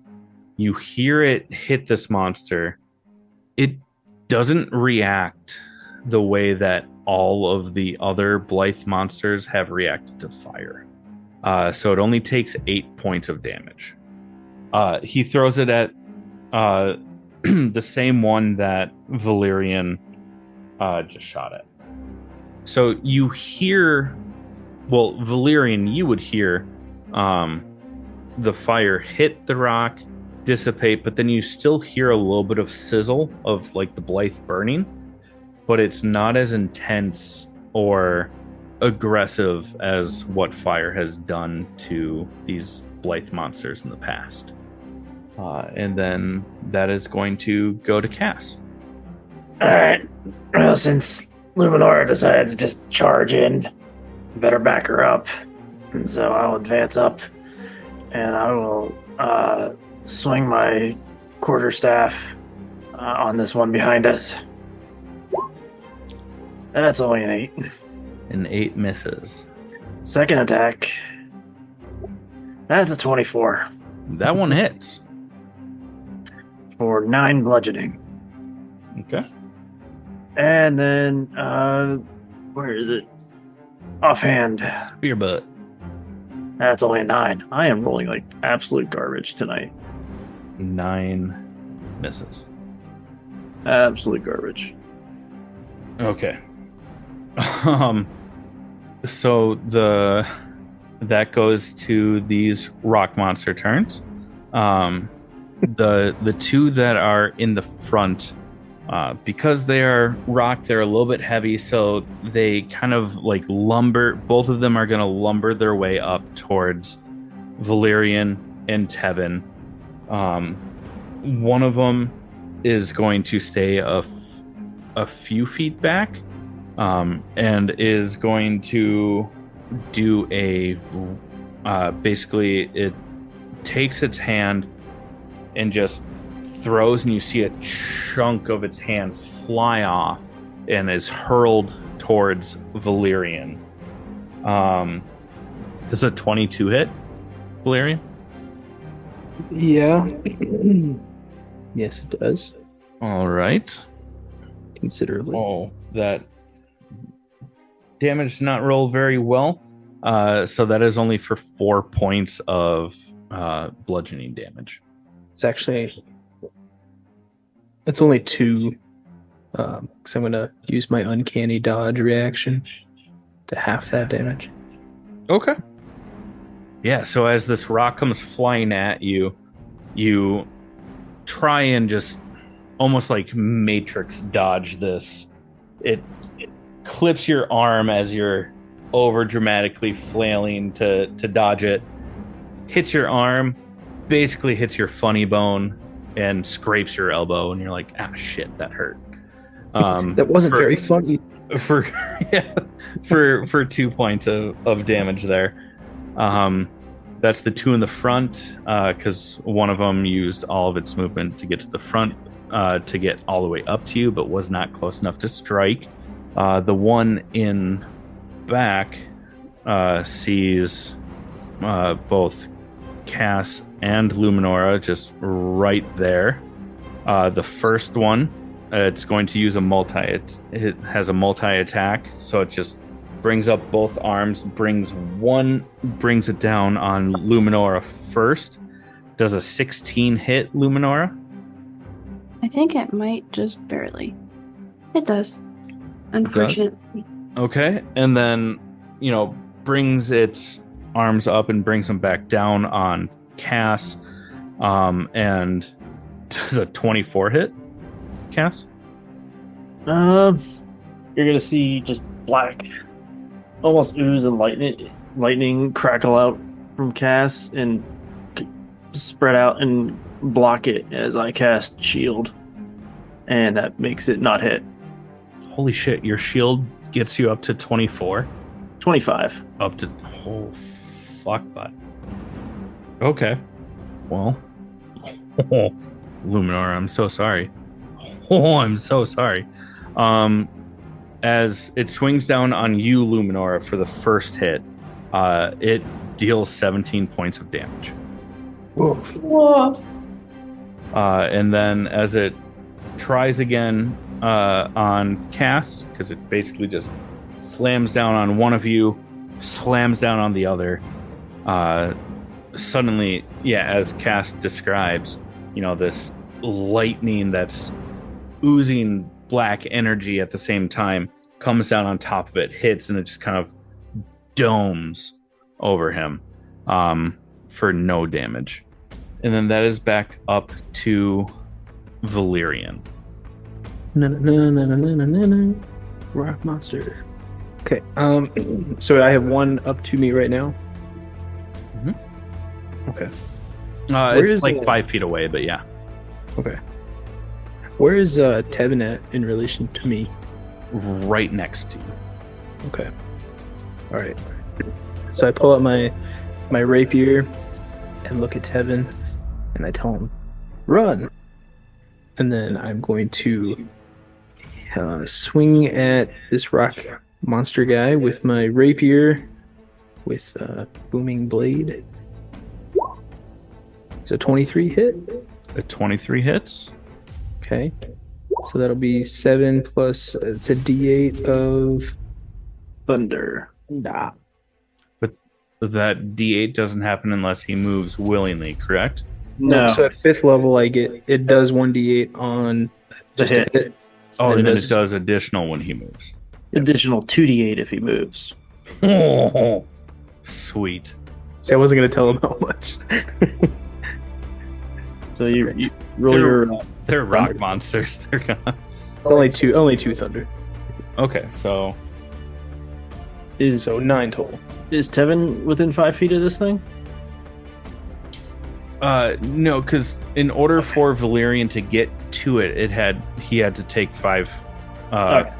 You hear it hit this monster. It doesn't react the way that all of the other Blythe monsters have reacted to fire. So it only takes 8 points of damage. He throws it at the same one that Valerian just shot at. So you hear... Well, Valerian, you would hear the fire hit the rock, dissipate, but then you still hear a little bit of sizzle of like the Blythe burning, but it's not as intense or aggressive as what fire has done to these Blythe monsters in the past. And then that is going to go to Cass. Alright. Well, since Luminora decided to just charge in, better back her up. And so I'll advance up and I will swing my quarterstaff on this one behind us. That's only an 8. An 8 misses. Second attack. That's a 24 That one hits. for 9 bludgeoning. Okay. And then, where is it? Offhand. Spear butt. That's only a 9. I am rolling like absolute garbage tonight. 9 misses. Absolute garbage. Okay. So that goes to these rock monster turns. The two that are in the front, because they are rock, they're a little bit heavy, so they kind of like lumber. Both of them are going to lumber their way up towards Valerian and Tevin. One of them is going to stay a few feet back, and is going to do basically it takes its hand and just throws, and you see a chunk of its hand fly off and is hurled towards Valerian. Does a 22 hit, Valerian? Yeah. Yes, it does. All right. Considerably. Oh, that damage did not roll very well. So that is only for 4 points of bludgeoning damage. It's only 2. Because I'm going to use my uncanny dodge reaction to half that damage. Okay. Yeah, so as this rock comes flying at you, you try and just almost like Matrix dodge this. It clips your arm as you're over dramatically flailing to dodge it. Hits your arm, basically hits your funny bone, and scrapes your elbow, and you're like, ah, shit, that hurt. That wasn't very funny. For 2 points of damage there. That's the 2 in the front, because one of them used all of its movement to get to the front, to get all the way up to you, but was not close enough to strike. The one in back sees both Cass and Luminora just right there. The first one, it's going to use it has a multi-attack, so it just brings up both arms, brings it down on Luminora first. Does a 16 hit Luminora? I think it might just barely. It does. Unfortunately. Okay, and then, brings its arms up and brings them back down on Cass, and does a 24 hit, Cass? You're gonna see just black, almost ooze and lightning crackle out from Cass and spread out and block it as I cast shield, and that makes it not hit. Holy shit, your shield gets you up to 24? 25. Up to... Oh, fuck, bud. Okay. Well. Luminora, I'm so sorry. Oh, I'm so sorry. As it swings down on you, Luminora, for the first hit, it deals 17 points of damage. Whoa. And then as it tries again on Cass, because it basically just slams down on one of you, slams down on the other. Suddenly, as Cass describes, this lightning that's oozing black energy at the same time comes down on top of it, hits, and it just kind of domes over him for no damage. And then that is back up to Valerian. Rock monster. Okay. So I have one up to me right now. Mm-hmm. Okay. It's like 5 feet away, but yeah. Okay. Where is Tevin at in relation to me? Right next to you. Okay. All right. So I pull out my rapier and look at Tevin, and I tell him, "Run!" And then I'm going to swing at this rock monster guy with my rapier with booming blade. Is a 23 hit? A 23 hits. Okay. So that'll be 7 plus, it's a d8 of Thunder. Nah. But that D8 doesn't happen unless he moves willingly, correct? No. So at 5th level, it does 1d8 on The just a hit. hit. Oh, and then does- it does additional when he moves. Additional 2d8 if he moves. Oh, sweet. See, I wasn't going to tell him how much. So you roll your They're rock monsters. They're gonna... It's only two thunder. Okay, so So 9 total. is Tevin within 5 feet of this thing? no, because in order for Valerian to get to it, he had to take 5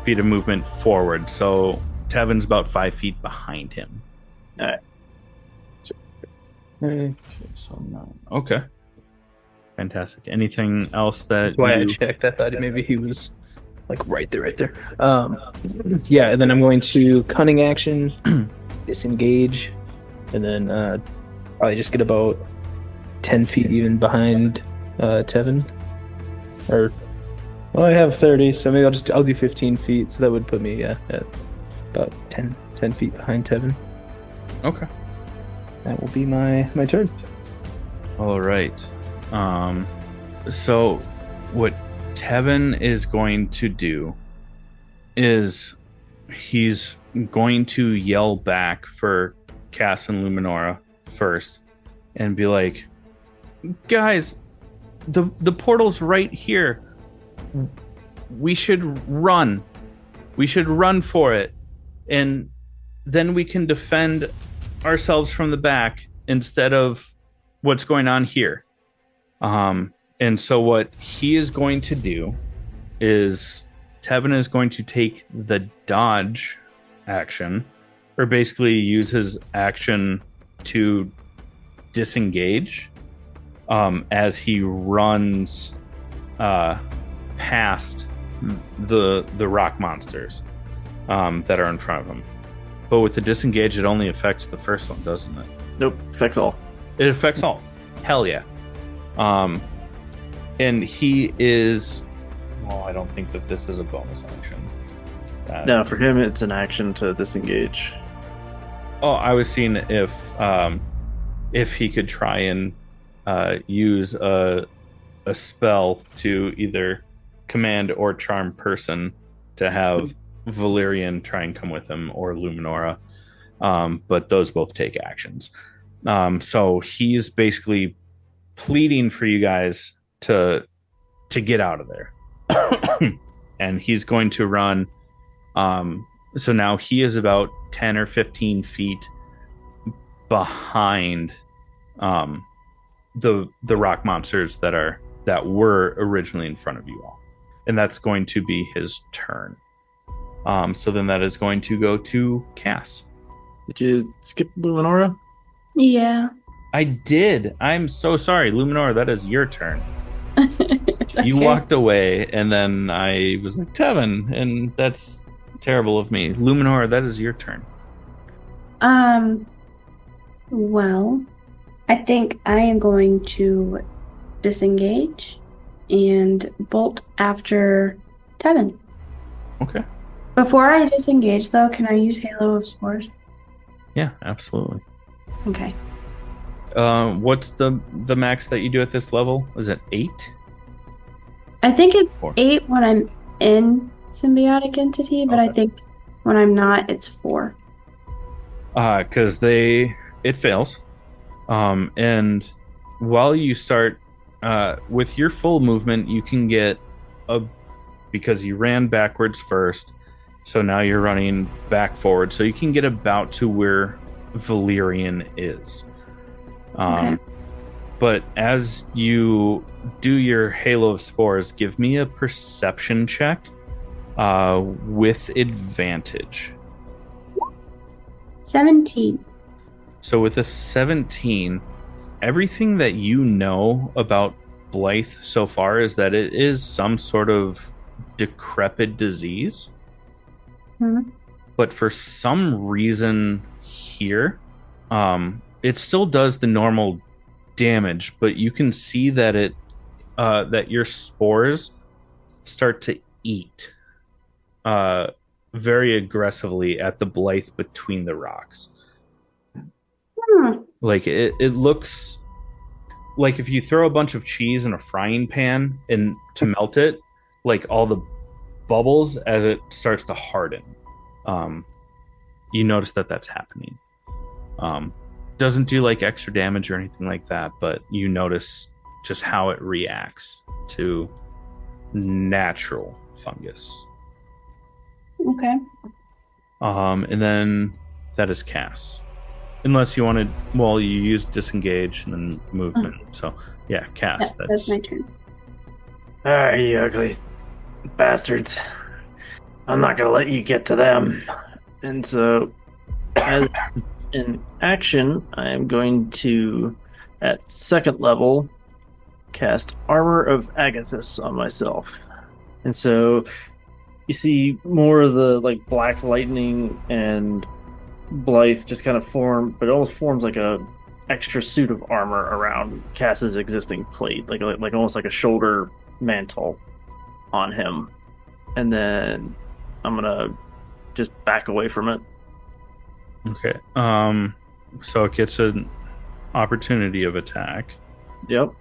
feet of movement forward. So Tevin's about 5 feet behind him. Alright. So 9. Okay. Fantastic. Anything else that That's why I checked. I thought maybe he was like right there. Yeah, and then I'm going to cunning action, disengage, and then probably just get about 10 feet even behind Tevin. Or, well, I have 30, so maybe I'll do 15 feet. So that would put me at about 10 feet behind Tevin. Okay. That will be my turn. All right. So what Tevin is going to do is he's going to yell back for Cass and Luminora first and be like, guys, the portal's right here. We should run. We should run for it. And then we can defend ourselves from the back instead of what's going on here. And so what he is going to do is Tevin is going to take the dodge action, or basically use his action to disengage as he runs past the rock monsters that are in front of him. But with the disengage, it only affects the first one, doesn't it? Nope, affects all. It affects all. Hell yeah. And he is... Well, I don't think that this is a bonus action. No, for him, it's an action to disengage. Oh, I was seeing if he could try and use a spell to either command or charm person to have Valerian try and come with him, or Luminora. But those both take actions. So he's basically pleading for you guys to get out of there. And he's going to run. So now he is about 10 or 15 feet behind the rock monsters that were originally in front of you all. And that's going to be his turn. So then that is going to go to Cass. Did you skip Luminora? Yeah. I did. I'm so sorry. Luminora, that is your turn. It's okay. You walked away, and then I was like, Tevin, and that's terrible of me. Luminora, that is your turn. Well, I think I am going to disengage and bolt after Tevin. Okay. Before I disengage, though, can I use Halo of Spores? Yeah, absolutely. Okay. What's the max that you do at this level? Was it 8? I think it's 4. 8 when I'm in symbiotic entity, but I think when I'm not, it's 4. Because it fails. And while you start with your full movement, you can get because you ran backwards first, so now you're running back forward, so you can get about to where Valerian is. Okay. But as you do your Halo of Spores, give me a perception check with advantage. 17. So with a 17, everything that you know about Blythe so far is that it is some sort of decrepit disease. Mm-hmm. But for some reason here, it still does the normal damage, but you can see that that your spores start to eat very aggressively at the Blythe between the rocks. Like it looks like if you throw a bunch of cheese in a frying pan and to melt it, like all the bubbles as it starts to harden. You notice that that's happening. Doesn't do like extra damage or anything like that, but you notice just how it reacts to natural fungus. Okay. And then that is Cass. Unless you wanted, well, you used disengage and then movement. So yeah, Cass. Yeah, that's my turn. Alright, you ugly bastards. I'm not gonna let you get to them. And so, as in action, I am going to, at 2nd level, cast Armor of Agathis on myself. And so, you see more of the like black lightning and Blythe just kind of form, but it almost forms like a extra suit of armor around Cass's existing plate, like almost like a shoulder mantle on him, and then I'm gonna just back away from it. Okay. So it gets an opportunity of attack. Yep.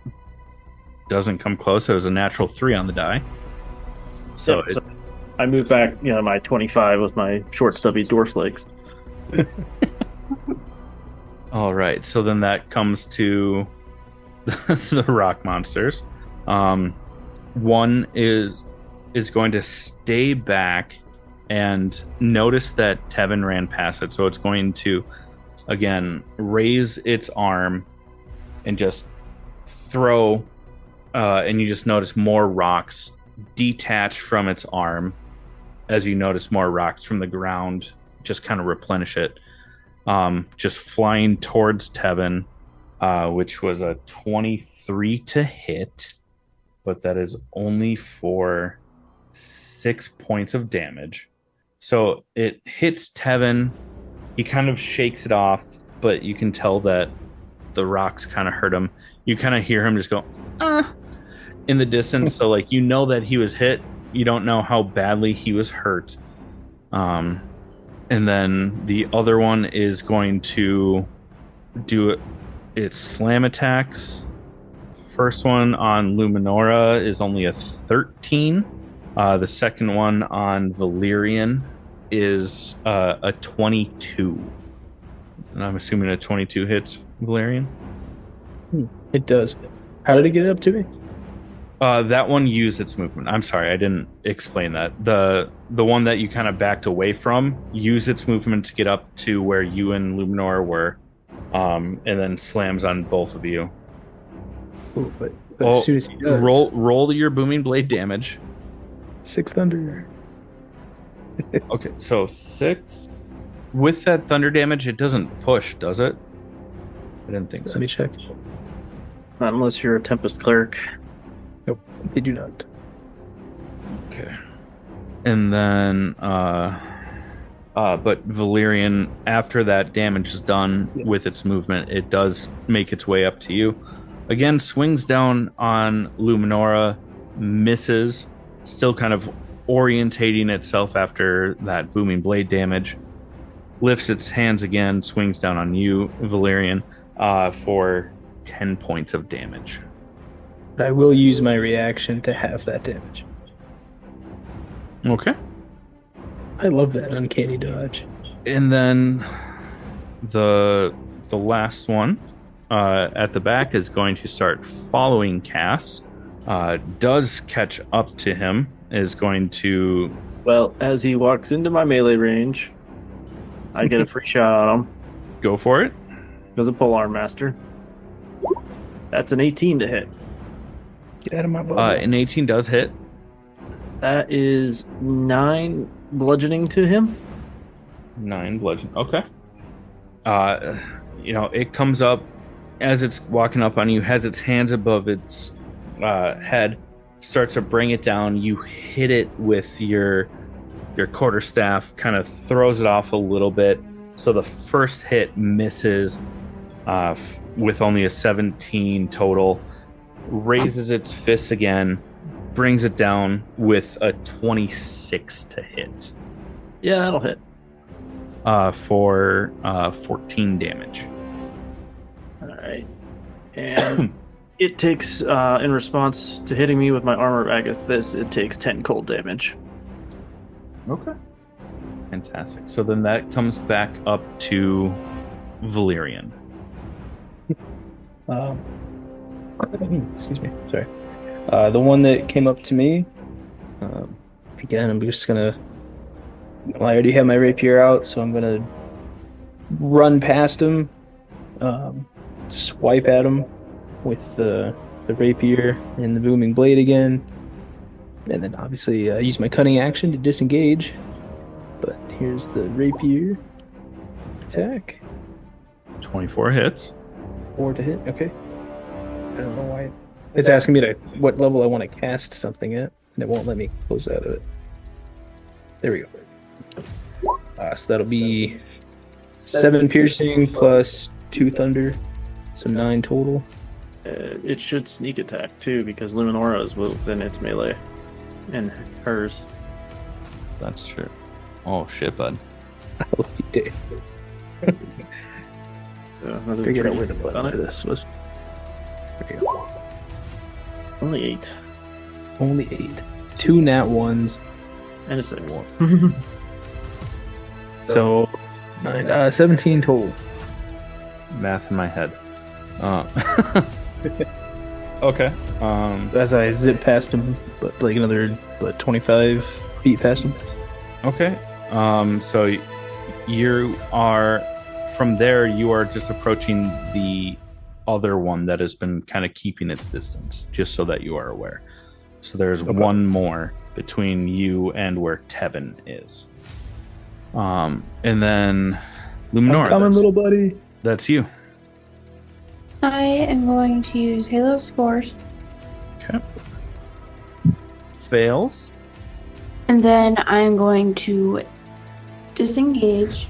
Doesn't come close. It was a natural 3 on the die. So, So I move back, my 25 with my short, stubby dwarf legs. all right. So then that comes to the rock monsters. One is going to stay back and notice that Tevin ran past it. So it's going to, again, raise its arm and just throw. And you just notice more rocks detach from its arm as you notice more rocks from the ground just kind of replenish it. Just flying towards Tevin, which was a 23 to hit, but that is only for 6 points of damage. So it hits Tevin. He kind of shakes it off, but you can tell that the rocks kind of hurt him. You kind of hear him just go, in the distance. So, like, you know that he was hit. You don't know how badly he was hurt. And then the other one is going to do its slam attacks. First one on Luminora is only a 13. The second one on Valerian is a 22. And I'm assuming a 22 hits Valerian. It does. How did it get up to me? That one used its movement. I'm sorry, I didn't explain that. The one that you kind of backed away from used its movement to get up to where you and Luminora were, and then slams on both of you. Ooh, but as soon as he does, roll your booming blade damage. 6 thunder. Okay, so 6. With that thunder damage, it doesn't push, does it? I didn't think so. Let me check. Not unless you're a Tempest Cleric. Nope, they do not. Okay. And then, but Valerian, after that damage is done with its movement, it does make its way up to you. Again, swings down on Luminora, misses, still kind of orientating itself after that booming blade damage. Lifts its hands again, swings down on you, Valerian, for 10 points of damage. But I will use my reaction to halve that damage. Okay. I love that uncanny dodge. And then the last one at the back is going to start following Cass. Does catch up to him, is going to... Well, as he walks into my melee range, I get a free shot on him. Go for it. Because a polearm master. That's an 18 to hit. Get out of my bubble. An 18 does hit. That is 9 bludgeoning to him. 9 bludgeon. Okay. It comes up as it's walking up on you, has its hands above its head, starts to bring it down. You hit it with your quarterstaff, kind of throws it off a little bit. So the first hit misses with only a 17 total. Raises its fist again, brings it down with a 26 to hit. Yeah, that'll hit. For 14 damage. All right. And it takes, in response to hitting me with my armor of Agathis, it takes 10 cold damage. Okay. Fantastic. So then that comes back up to Valerian. Excuse me. Sorry. The one that came up to me, again, I'm just gonna... Well, I already have my rapier out, so I'm gonna run past him, swipe at him with the rapier and the booming blade again, and then obviously use my cunning action to disengage. But here's the rapier attack. 24 hits. 4 to hit. Okay. I don't know why it's asking me to what level I want to cast something at, and it won't let me close out of it. There we go. So that'll be 7 piercing plus 2 thunder. So 9 total. It should sneak attack too because Luminora is within its melee, and hers. That's true. Oh shit, bud. I love you, Dave. Another Figured out 3 where the button on for it. this was. There you go. Only 8 Only 8. 2 nat 1s. and a 6. So 17 total. Math in my head. Okay. As I zip past him, but like another 25 feet past him. Okay. So you are from there. You are just approaching the other one that has been kind of keeping its distance, just so that you are aware. So there's one more between you and where Tevin is. And then Luminora. I'm coming, little buddy. That's you. I am going to use Halo Spores, Okay. Fails. and then I'm going to disengage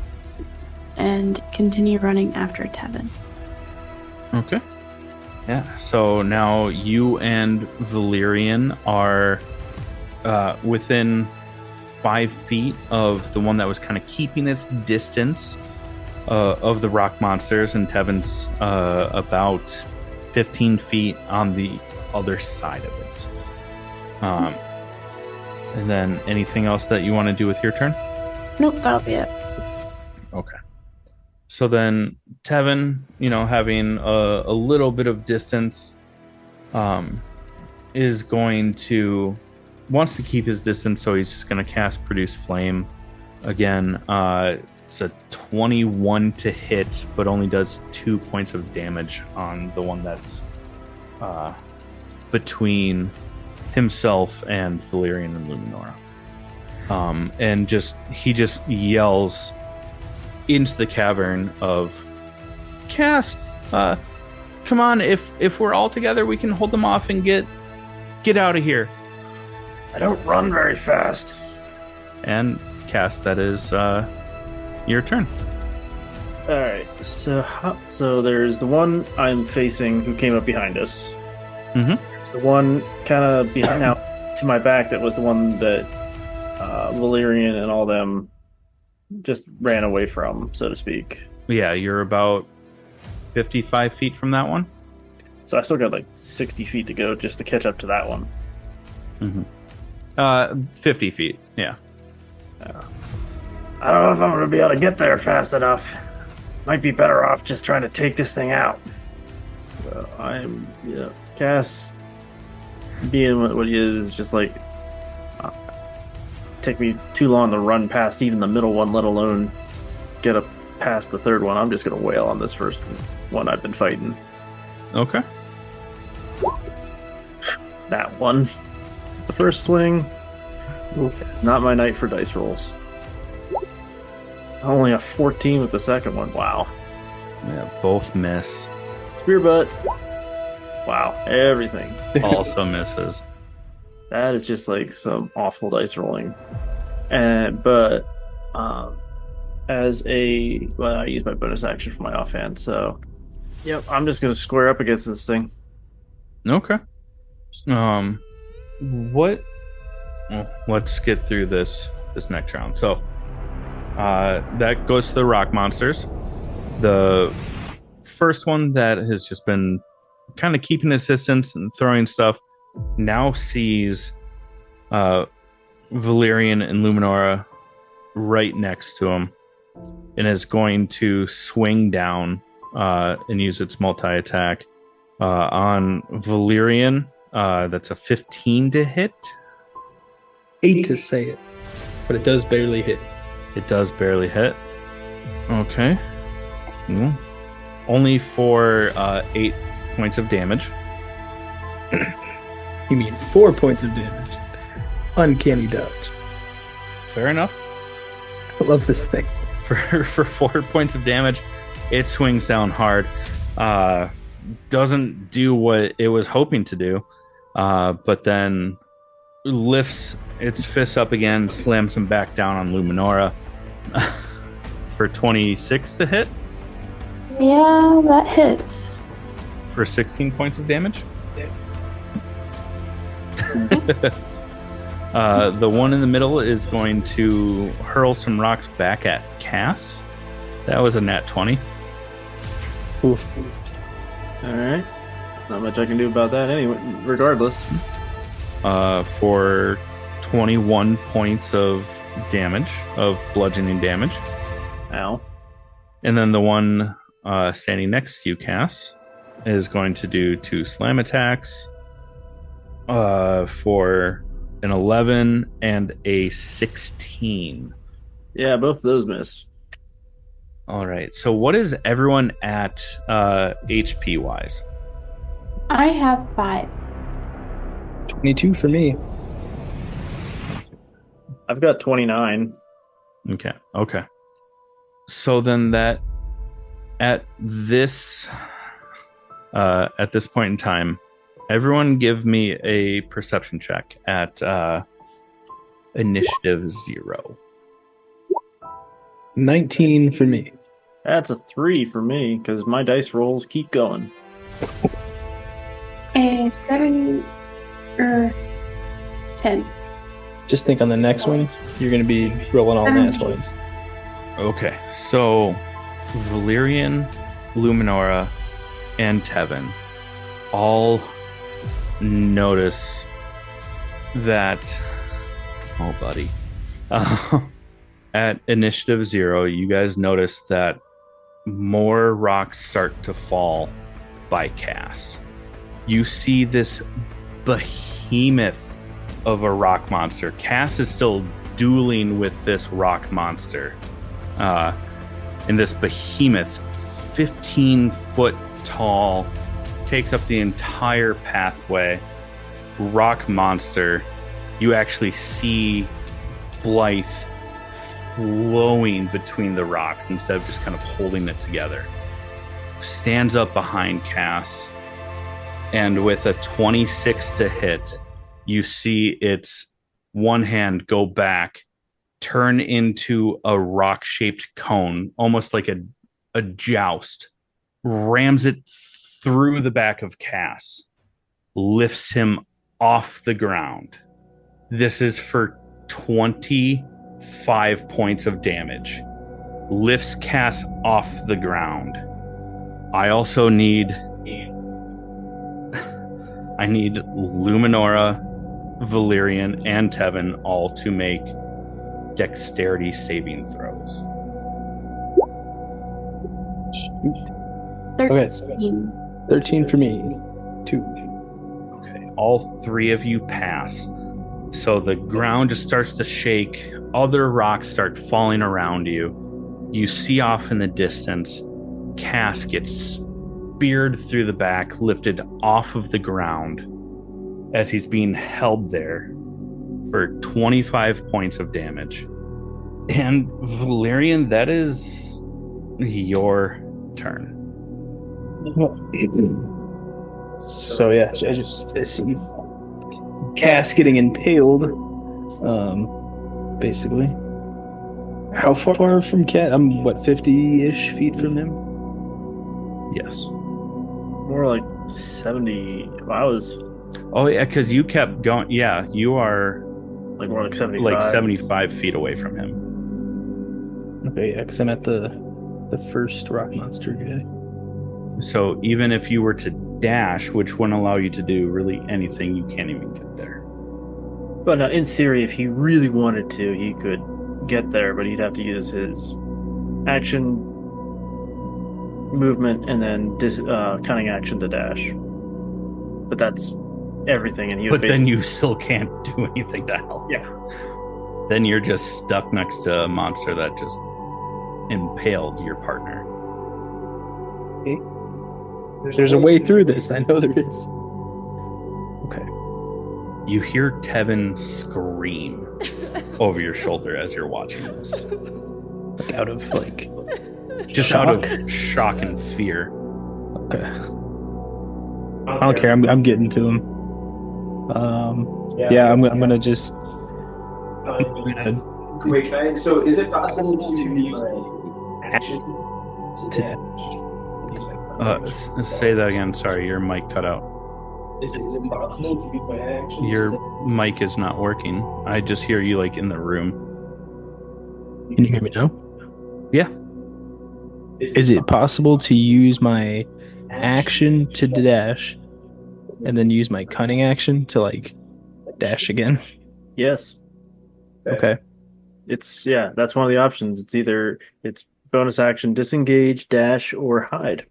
and continue running after Tevin. Okay. Yeah. So now you and Valerian are within 5 feet of the one that was kind of keeping its distance of the rock monsters, and Tevin's about 15 feet on the other side of it. And then anything else that you want to do with your turn? Nope, that'll be it. Okay. So then Tevin, having a little bit of distance, is going to wants to keep his distance, so he's just going to cast Produce Flame again. It's a 21 to hit, but only does 2 points of damage on the one that's between himself and Valerian and Luminora. And he just yells into the cavern of Cass, come on, if we're all together we can hold them off and get out of here. I don't run very fast. And Cass, that is your turn. All right. So there's the one I'm facing who came up behind us. Mhm. The one kind of behind now to my back that was the one that Valerian and all them just ran away from, so to speak. Yeah, you're about 55 feet from that one. So I still got like 60 feet to go just to catch up to that one. 50 feet, yeah. I don't know if I'm going to be able to get there fast enough. Might be better off just trying to take this thing out. So Cass, being what he is just like, take me too long to run past even the middle one, let alone get up past the third one. I'm just going to wail on this first one I've been fighting. Okay. That one. The first swing, not my night for dice rolls. Only a 14 with the second one. Wow. Yeah, both miss. Spear butt. Wow. Everything. Also misses. That is just like some awful dice rolling. But I use my bonus action for my offhand, so yep, I'm just gonna square up against this thing. Okay. Let's get through this next round. So that goes to the rock monsters. The first one that has just been kind of keeping his distance and throwing stuff now sees Valerian and Luminora right next to him and is going to swing down and use its multi-attack on Valerian. That's a 15 to hit. Hate to say it, but it does barely hit. It does barely hit. Okay. Only for 8 points of damage. You mean 4 points of damage? Uncanny dodge. Fair enough. I love this thing. For 4 points of damage, it swings down hard. Doesn't do what it was hoping to do, but then lifts its fists up again, slams them back down on Luminora for 26 to hit. Yeah, that hits. for 16 points of damage. The one in the middle is going to hurl some rocks back at Cass. That was a nat 20. Oof. All right. Not much I can do about that anyway, regardless. For 21 points of damage, of bludgeoning damage. Ow. And then the one standing next to you, Cass, is going to do 2 slam attacks for an 11 and a 16. Yeah, both of those miss. All right. So what is everyone at HP wise? I have 5. 22 for me. I've got 29. Okay. So then that at this point in time, everyone give me a perception check at initiative 0. 19 for me. That's a 3 for me, because my dice rolls keep going. A 7 or 10. Just think on the next one, you're going to be rolling all nat 20s. Okay, so Valerian, Luminora, and Tevin all notice that. Oh, buddy. At initiative 0, you guys notice that more rocks start to fall by Cass. You see this behemoth of a rock monster. Cass is still dueling with this rock monster. And this behemoth, 15 foot tall, takes up the entire pathway. Rock monster. You actually see Blythe flowing between the rocks instead of just kind of holding it together. Stands up behind Cass, and with a 26 to hit, you see its one hand go back, turn into a rock-shaped cone, almost like a joust, rams it through the back of Cass, lifts him off the ground. This is for 25 points of damage. Lifts Cass off the ground. I also need Luminora, Valerian, and Tevin all to make dexterity saving throws. 13. 13 for me. 2. Okay, all 3 of you pass. So the ground just starts to shake. Other rocks start falling around you. You see off in the distance, Cass gets speared through the back, lifted off of the ground as he's being held there for 25 points of damage. And Valerian, that is your turn. So yeah, I see Cass getting impaled. Basically. How far from Cat? I'm 50-ish feet from him. Yes. More like 70. I was Oh yeah, because you kept going. Yeah, you are like more like 75. like 75 feet away from him. Okay, yeah, because I'm at the first rock monster guy. So even if you were to dash, which wouldn't allow you to do really anything, you can't even get there. But in theory, if he really wanted to, he could get there, but he'd have to use his action, movement, and then cunning action to dash. But that's everything, and he was But then you still can't do anything to help. Yeah. Then you're just stuck next to a monster that just impaled your partner. Okay. There's a way through this. I know there is. Okay. You hear Tevin scream over your shoulder as you're watching this. Like out of like Just shock? out of shock and fear. Okay. I don't care. I'm getting to him. Yeah, I'm gonna just. Wait, can I? So, is it possible to use action to dash? Say that again. Sorry, your mic cut out. Is it possible to use my action? Your mic is not working. I just hear you like in the room. Can you hear me now? Yeah. Is it possible to use my action to dash and then use my cunning action to like dash again? Yes. Okay. That's one of the options. It's bonus action, disengage, dash, or hide.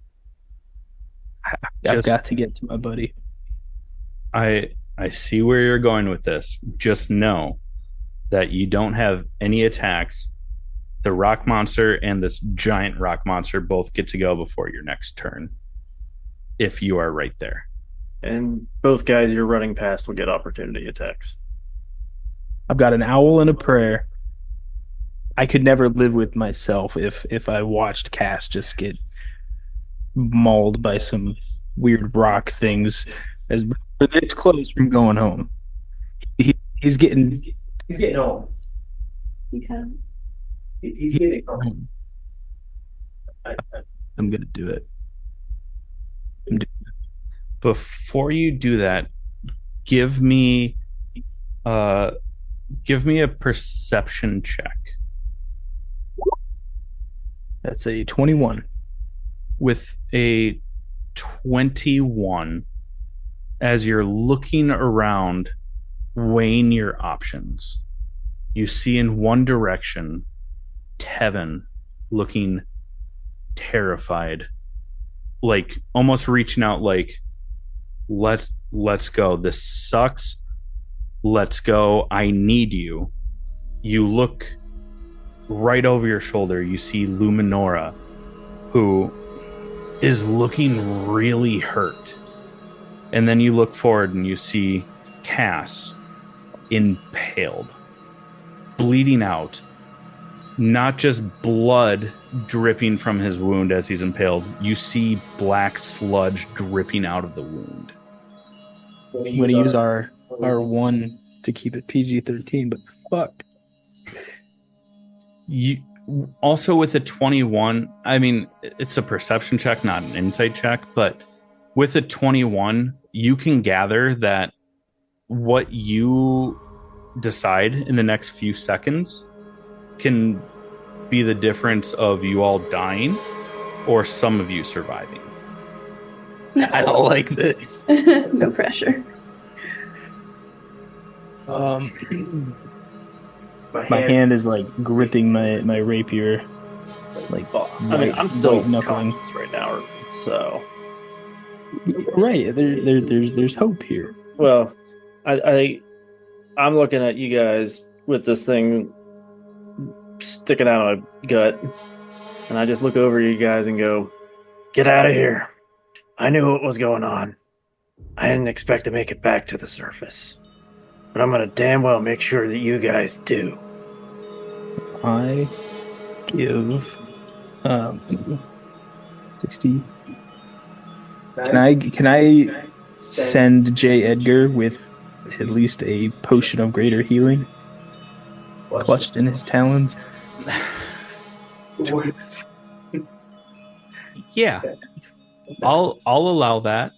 I've got to get to my buddy. I see where you're going with this. Just know that you don't have any attacks. The rock monster and this giant rock monster both get to go before your next turn, if you are right there. And both guys you're running past will get opportunity attacks. I've got an owl and a prayer. I could never live with myself if I watched Cass just get mauled by some weird rock things as it's close from going home. He's getting home. Okay. He's getting home. I'm gonna do it. Before you do that, give me a perception check. That's a 21. With a 21, as you're looking around, weighing your options, you see in one direction Tevin looking terrified, like almost reaching out like, let's go. This sucks. Let's go. I need you. You look right over your shoulder. You see Luminora, who is looking really hurt. And then you look forward and you see Cass impaled, bleeding out. Not just blood dripping from his wound as he's impaled. You see black sludge dripping out of the wound. I'm going to use our one to keep it PG-13, but fuck. You also with a 21, I mean, it's a perception check, not an insight check, but with a 21, you can gather that what you decide in the next few seconds can be the difference of you all dying or some of you surviving. No. I don't like this. No pressure. My hand is like gripping my rapier, like I'm still knuckling. conscious right now, so Right, there's hope here. well, I'm looking at you guys with this thing sticking out of my gut, and I just look over you guys and go, "Get out of here!" I knew what was going on. I didn't expect to make it back to the surface, but I'm gonna damn well make sure that you guys do. I give 60. Can I send J. Edgar with at least a potion of greater healing clutched in his talons? Yeah, I'll allow that.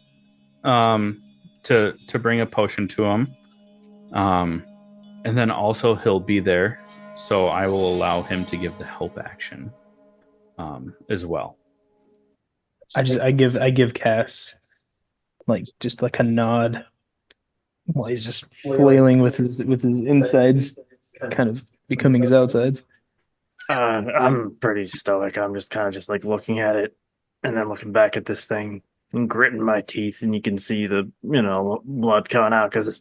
To bring a potion to him, and then also he'll be there, so I will allow him to give the help action, as well. I give Cass just like a nod while he's just flailing with his insides kind of becoming his outsides. I'm pretty stoic. I'm just kind of just like looking at it and then looking back at this thing and gritting my teeth, and you can see the blood coming out because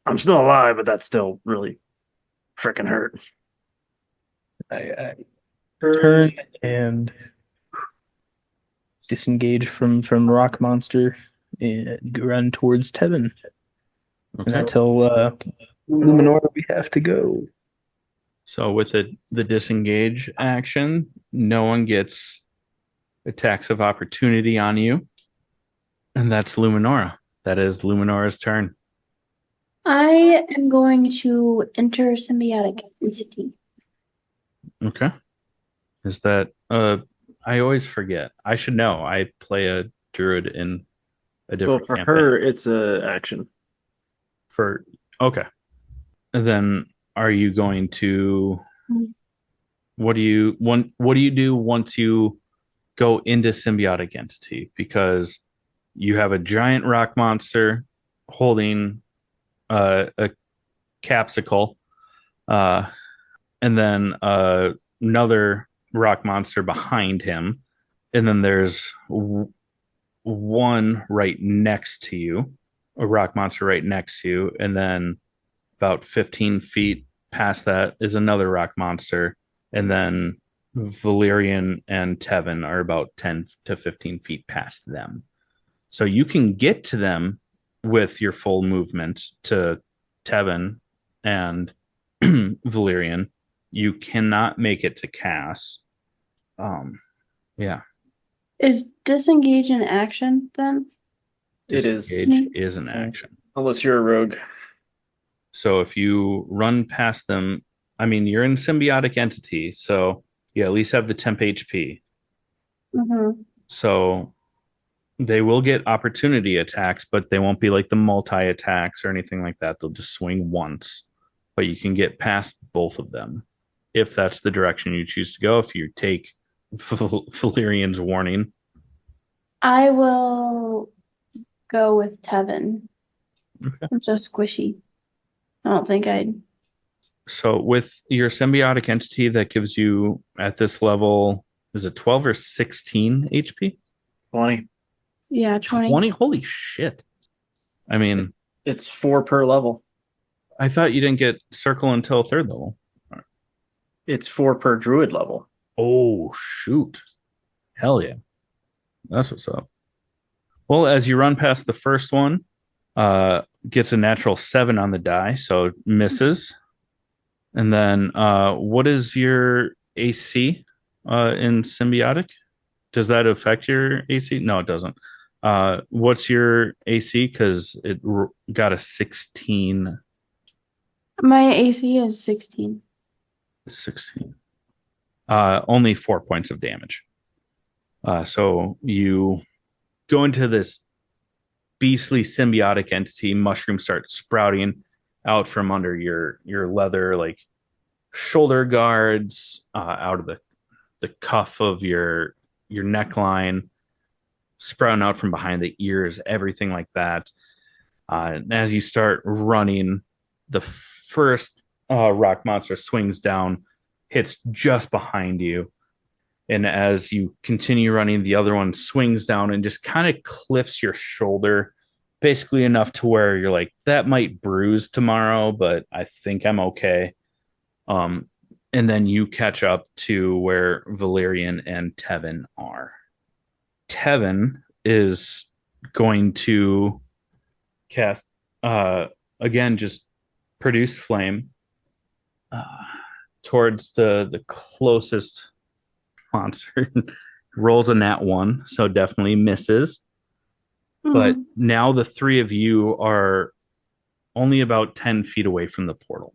I'm still alive, but that's still really freaking hurt. I turn and disengage from Rock Monster and run towards Tevin. Okay. And I tell Luminora we have to go. So with the disengage action, no one gets attacks of opportunity on you. And that's Luminora. That is Luminora's turn. I am going to enter symbiotic entity. Okay. Is that I always forget. I should know. I play a druid in a Well, different for campaign. her, it's a action. Okay. And then are you going to what do you do once you go into symbiotic entity? Because you have a giant rock monster holding a capsicle, and then another rock monster behind him, and then there's one right next to you, a rock monster right next to you, and then about 15 feet past that is another rock monster, and then Valerian and Tevin are about 10 to 15 feet past them. So you can get to them with your full movement to Tevin and Valerian. You cannot make it to Cass. Yeah. Is disengage an action then? It is. Disengage is an action. Unless you're a rogue. So if you run past them, I mean, you're in symbiotic entity, so you at least have the temp HP. Mm-hmm. So they will get opportunity attacks, but they won't be like the multi attacks or anything like that. They'll just swing once, but you can get past both of them if that's the direction you choose to go. If you take Valerian's warning, I will go with Tevin. Okay. I'm so squishy. I don't think I'd. So with your symbiotic entity, that gives you at this level, is it 12 or 16 HP? 20. Yeah, 20. 20? Holy shit. I mean, It's 4 per level. I thought you didn't get circle until third level. It's 4 per druid level. Oh, shoot. Hell yeah. That's what's up. Well, as you run past the first one, gets a natural 7 on the die, so misses. And then what is your AC in symbiotic? Does that affect your AC? No, it doesn't. What's your AC? Because it got a 16. My AC is 16. 16. Only 4 points of damage. So you go into this beastly symbiotic entity. Mushrooms start sprouting out from under your leather, like shoulder guards, out of the cuff of your neckline, sprouting out from behind the ears, everything like that. As you start running, the first rock monster swings down, hits just behind you. And as you continue running, the other one swings down and just kind of clips your shoulder, basically enough to where you're like, that might bruise tomorrow, but I think I'm okay. And then you catch up to where Valerian and Tevin are. Tevin is going to cast, again, just produce flame towards the closest monster. Rolls a nat 1, so definitely misses. But now the three of you are only about 10 feet away from the portal.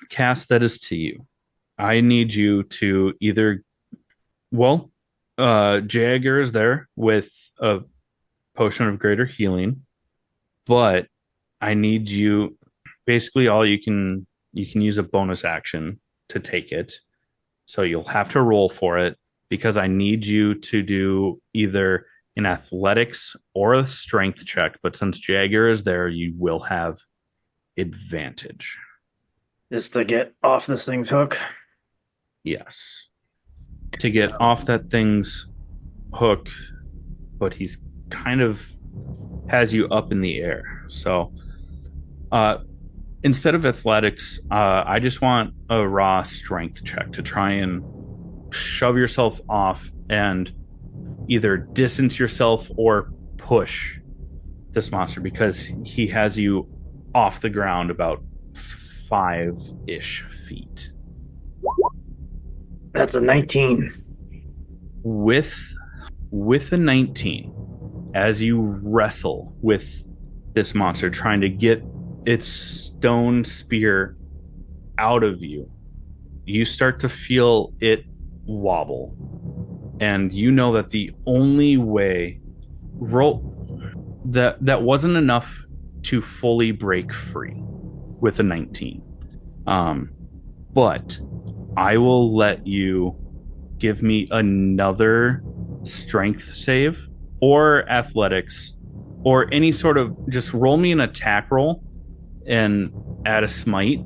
Cass, that is to you. I need you to either, well, Jagger is there with a potion of greater healing, but I need you, basically all you can use a bonus action to take it. So you'll have to roll for it because I need you to do either an athletics or a strength check. But since Jagger is there, you will have advantage. Just to get off this thing's hook. Yes. To get off that thing's hook, but he's kind of has you up in the air. So instead of athletics, I just want a raw strength check to try and shove yourself off and either distance yourself or push this monster because he has you off the ground about 5-ish feet. That's a 19. With a 19, as you wrestle with this monster, trying to get its stone spear out of you, you start to feel it wobble. And you know that the only way roll that wasn't enough to fully break free with a 19. But I will let you give me another strength save or athletics or any sort of, just roll me an attack roll and add a smite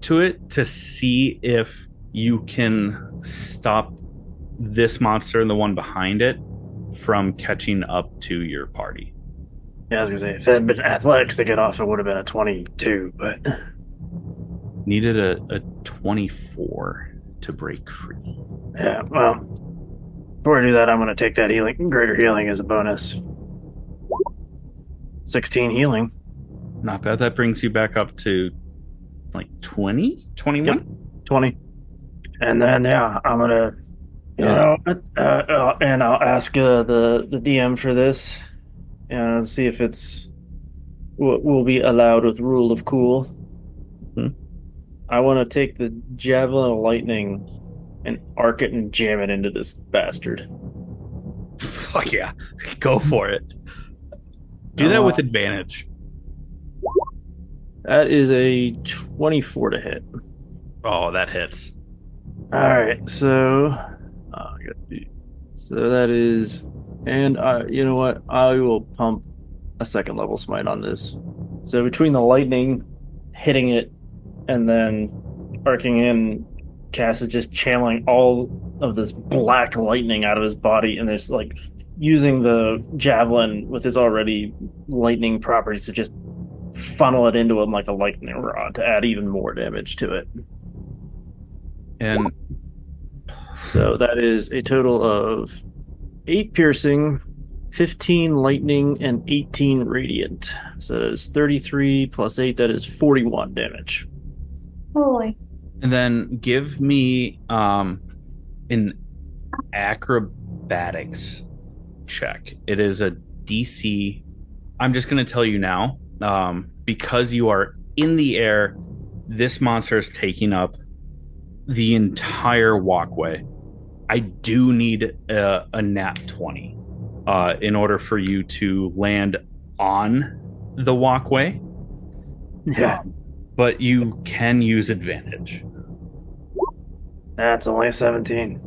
to it to see if you can stop this monster and the one behind it from catching up to your party. Yeah, I was gonna say if it had been athletics to get off, it would have been a 22, but Needed a 24 to break free. yeah, well, before I do that, I'm gonna take that greater healing as a bonus. 16 healing. Not bad. That brings you back up to like 20, 21. Yep, 20. And then I'm gonna, and I'll ask the DM for this, and see if it's what will be allowed with rule of cool. Hmm. I want to take the javelin of lightning and arc it and jam it into this bastard. Fuck yeah. Go for it. Do that with advantage. That is a 24 to hit. Oh, that hits. All right, so that is, and you know what? I will pump a second level smite on this. So between the lightning hitting it and then arcing in, Cass is just channeling all of this black lightning out of his body, and there's like using the javelin with his already lightning properties to just funnel it into him like a lightning rod to add even more damage to it. And so that is a total of 8 piercing, 15 lightning, and 18 radiant. So that is 33 plus 8, that is 41 damage. Holy. and then give me an acrobatics check. It is a DC. I'm just going to tell you now, because you are in the air, this monster is taking up the entire walkway. I do need a nat 20 in order for you to land on the walkway. Yeah. But you can use advantage. That's only 17.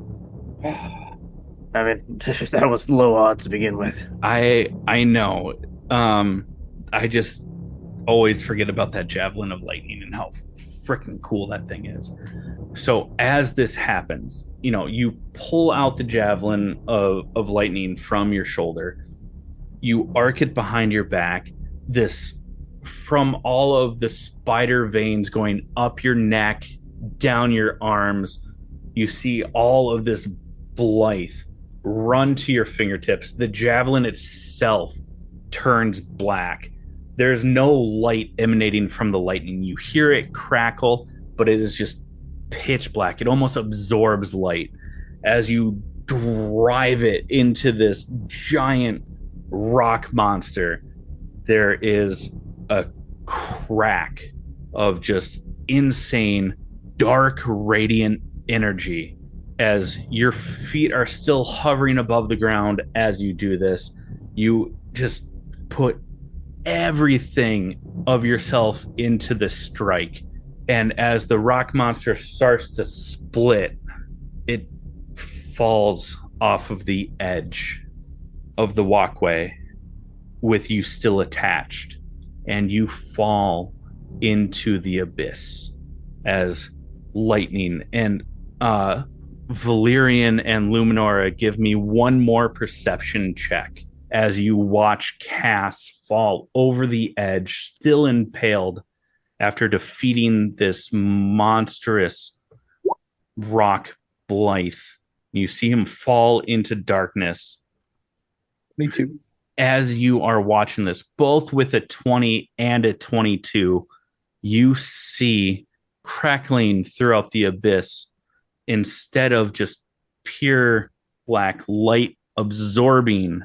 I mean, that was low odds to begin with. I know. I just always forget about that javelin of lightning and how freaking cool that thing is. So as this happens, you pull out the javelin of lightning from your shoulder. You arc it behind your back. This, from all of the spider veins going up your neck, down your arms, you see all of this blithe run to your fingertips. The javelin itself turns black. There's no light emanating from the lightning. You hear it crackle, but it is just pitch black. It almost absorbs light as you drive it into this giant rock monster. There is a crack of just insane, dark, radiant energy as your feet are still hovering above the ground. As you do this, you just put everything of yourself into the strike, and as the rock monster starts to split, it falls off of the edge of the walkway with you still attached, and you fall into the abyss as lightning and Valerian and Luminora, give me one more perception check as you watch Cass fall over the edge, still impaled after defeating this monstrous rock Blythe. You see him fall into darkness. Me too. As you are watching this, both with a 20 and a 22, you see crackling throughout the abyss, instead of just pure black light absorbing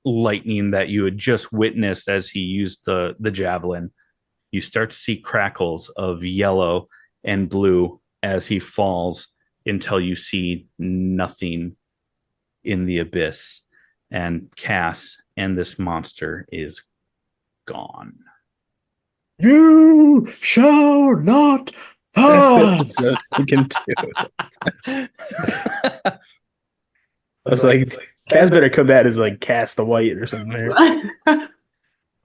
lightning that you had just witnessed as he used the javelin, you start to see crackles of yellow and blue as he falls until you see nothing in the abyss, and Cass and this monster is gone. You shall not That's what I pass. was thinking too. I was like, Kaz better come back as like Cass the White or something there.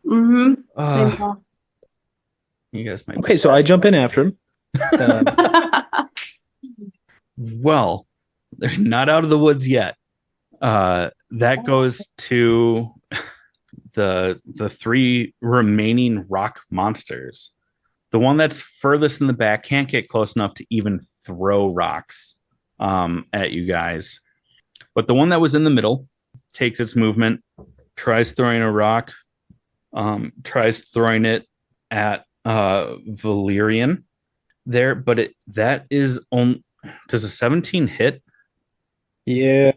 Mm-hmm. Same Uh, thought. you guys might. Okay, so I jump in after him. Well, they're not out of the woods yet. That goes to the three remaining rock monsters. The one that's furthest in the back can't get close enough to even throw rocks at you guys. But the one that was in the middle takes its movement, tries throwing a rock, tries throwing it at Valerian there, but that is on. Does a 17 hit? Yeah.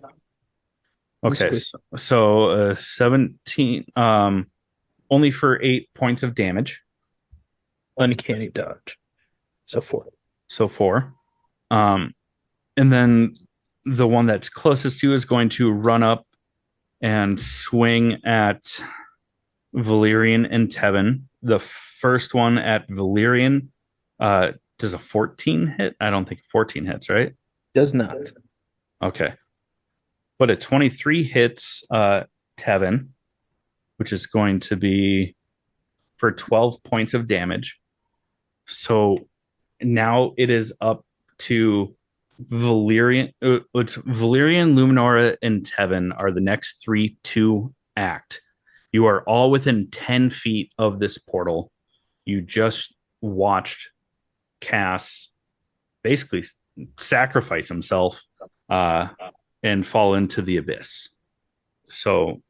Okay, so 17, only for 8 points of damage. Uncanny dodge. So 4. So 4. And then the one that's closest to you is going to run up and swing at Valerian and Tevin. The first one at Valerian, does a 14 hit? I don't think 14 hits, right? Does not. Okay. But a 23 hits Tevin, which is going to be for 12 points of damage. So now it is up to Valerian. It's Valerian, Luminora, and Tevin are the next 3 to act. You are all within 10 feet of this portal. You just watched Cass basically sacrifice himself and fall into the abyss. So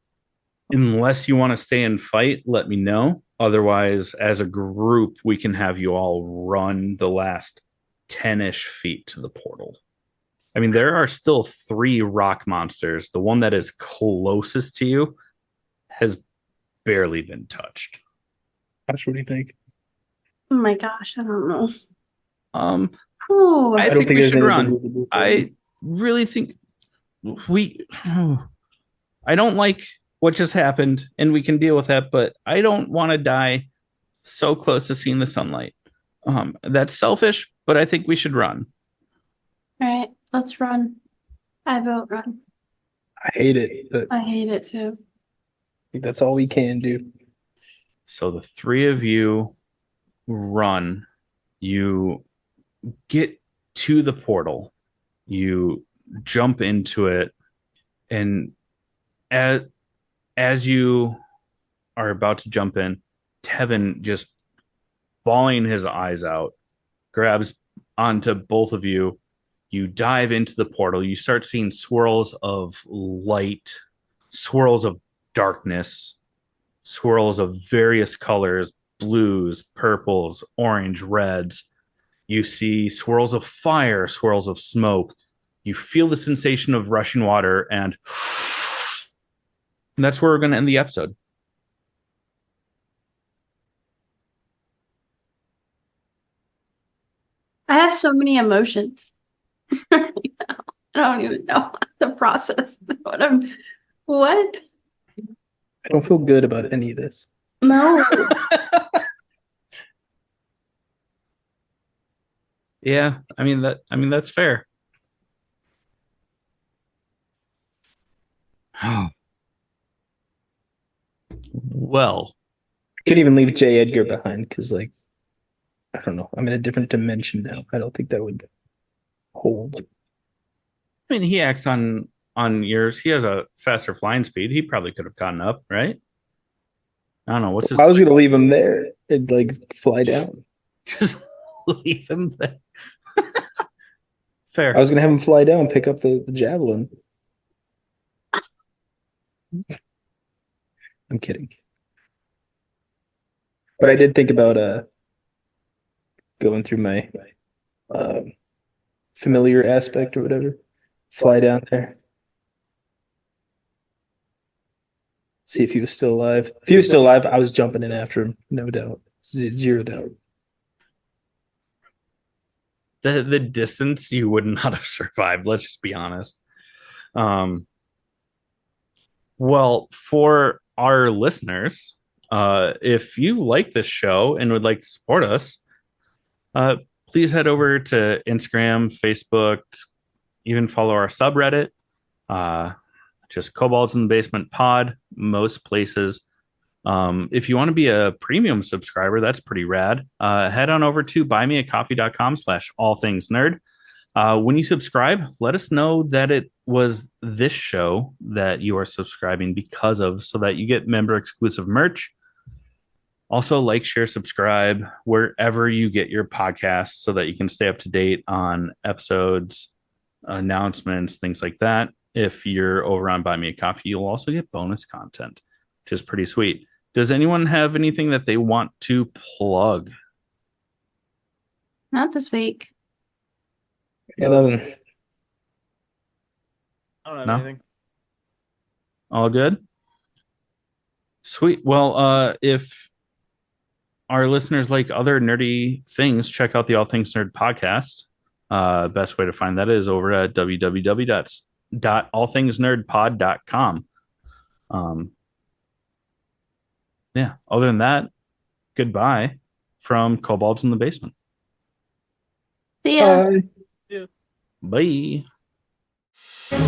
unless you want to stay and fight, let me know. Otherwise, as a group, we can have you all run the last 10-ish feet to the portal. I mean, there are still 3 rock monsters. The one that is closest to you has barely been touched. Gosh, what do you think? Oh my gosh, I don't know. I I don't think we there's should anything run. we can do. I really think I don't like what just happened, and we can deal with that, but I don't want to die so close to seeing the sunlight. That's selfish, but I think we should run. All right, let's run. I vote run. I hate it, but I I hate it too. think that's all we can do. So the 3 of you run. You get to the portal. You jump into it, and as you are about to jump in, Tevin, just bawling his eyes out, grabs onto both of you. You dive into the portal. You start seeing swirls of light, swirls of darkness, swirls of various colors, blues, purples, orange, reds. You see swirls of fire, swirls of smoke. You feel the sensation of rushing water, and that's where we're going to end the episode. I have so many emotions right now. I don't even know how to process what? I don't feel good about any of this. No. Yeah, I mean that's fair. Well, Couldn't even leave J. Edgar behind because, like, I don't know. I'm in a different dimension now. I don't think that would hold. I mean, he acts on yours. He has a faster flying speed. He probably could have gotten up, right? I don't know. What's his? I was gonna leave him there and like fly down. Just leave him there. Fair. I was gonna have him fly down, pick up the javelin. I'm kidding. But I did think about going through my familiar aspect or whatever. Fly down there. See if he was still alive. If he was still alive, I was jumping in after him, no doubt. Zero doubt. The distance you would not have survived. Let's just be honest. Well, for our listeners, if you like this show and would like to support us, uh, please head over to Instagram, Facebook, even follow our subreddit. Uh, just Kobolds in the Basement Pod, most places. If you want to be a premium subscriber, that's pretty rad. Head on over to buymeacoffee.com/allthingsnerd. When you subscribe, let us know that it was this show that you are subscribing because of, so that you get member exclusive merch. Also, like, share, subscribe wherever you get your podcasts so that you can stay up to date on episodes, announcements, things like that. If you're over on Buy Me a Coffee, you'll also get bonus content, which is pretty sweet. Does anyone have anything that they want to plug? Not this week. Yeah, nothing. I don't have No? anything. All good? Sweet. Well, if our listeners like other nerdy things, check out the All Things Nerd podcast. Best way to find that is over at www.allthingsnerdpod.com. Yeah. Other than that, goodbye from Kobolds in the Basement. See ya. Bye. Bye.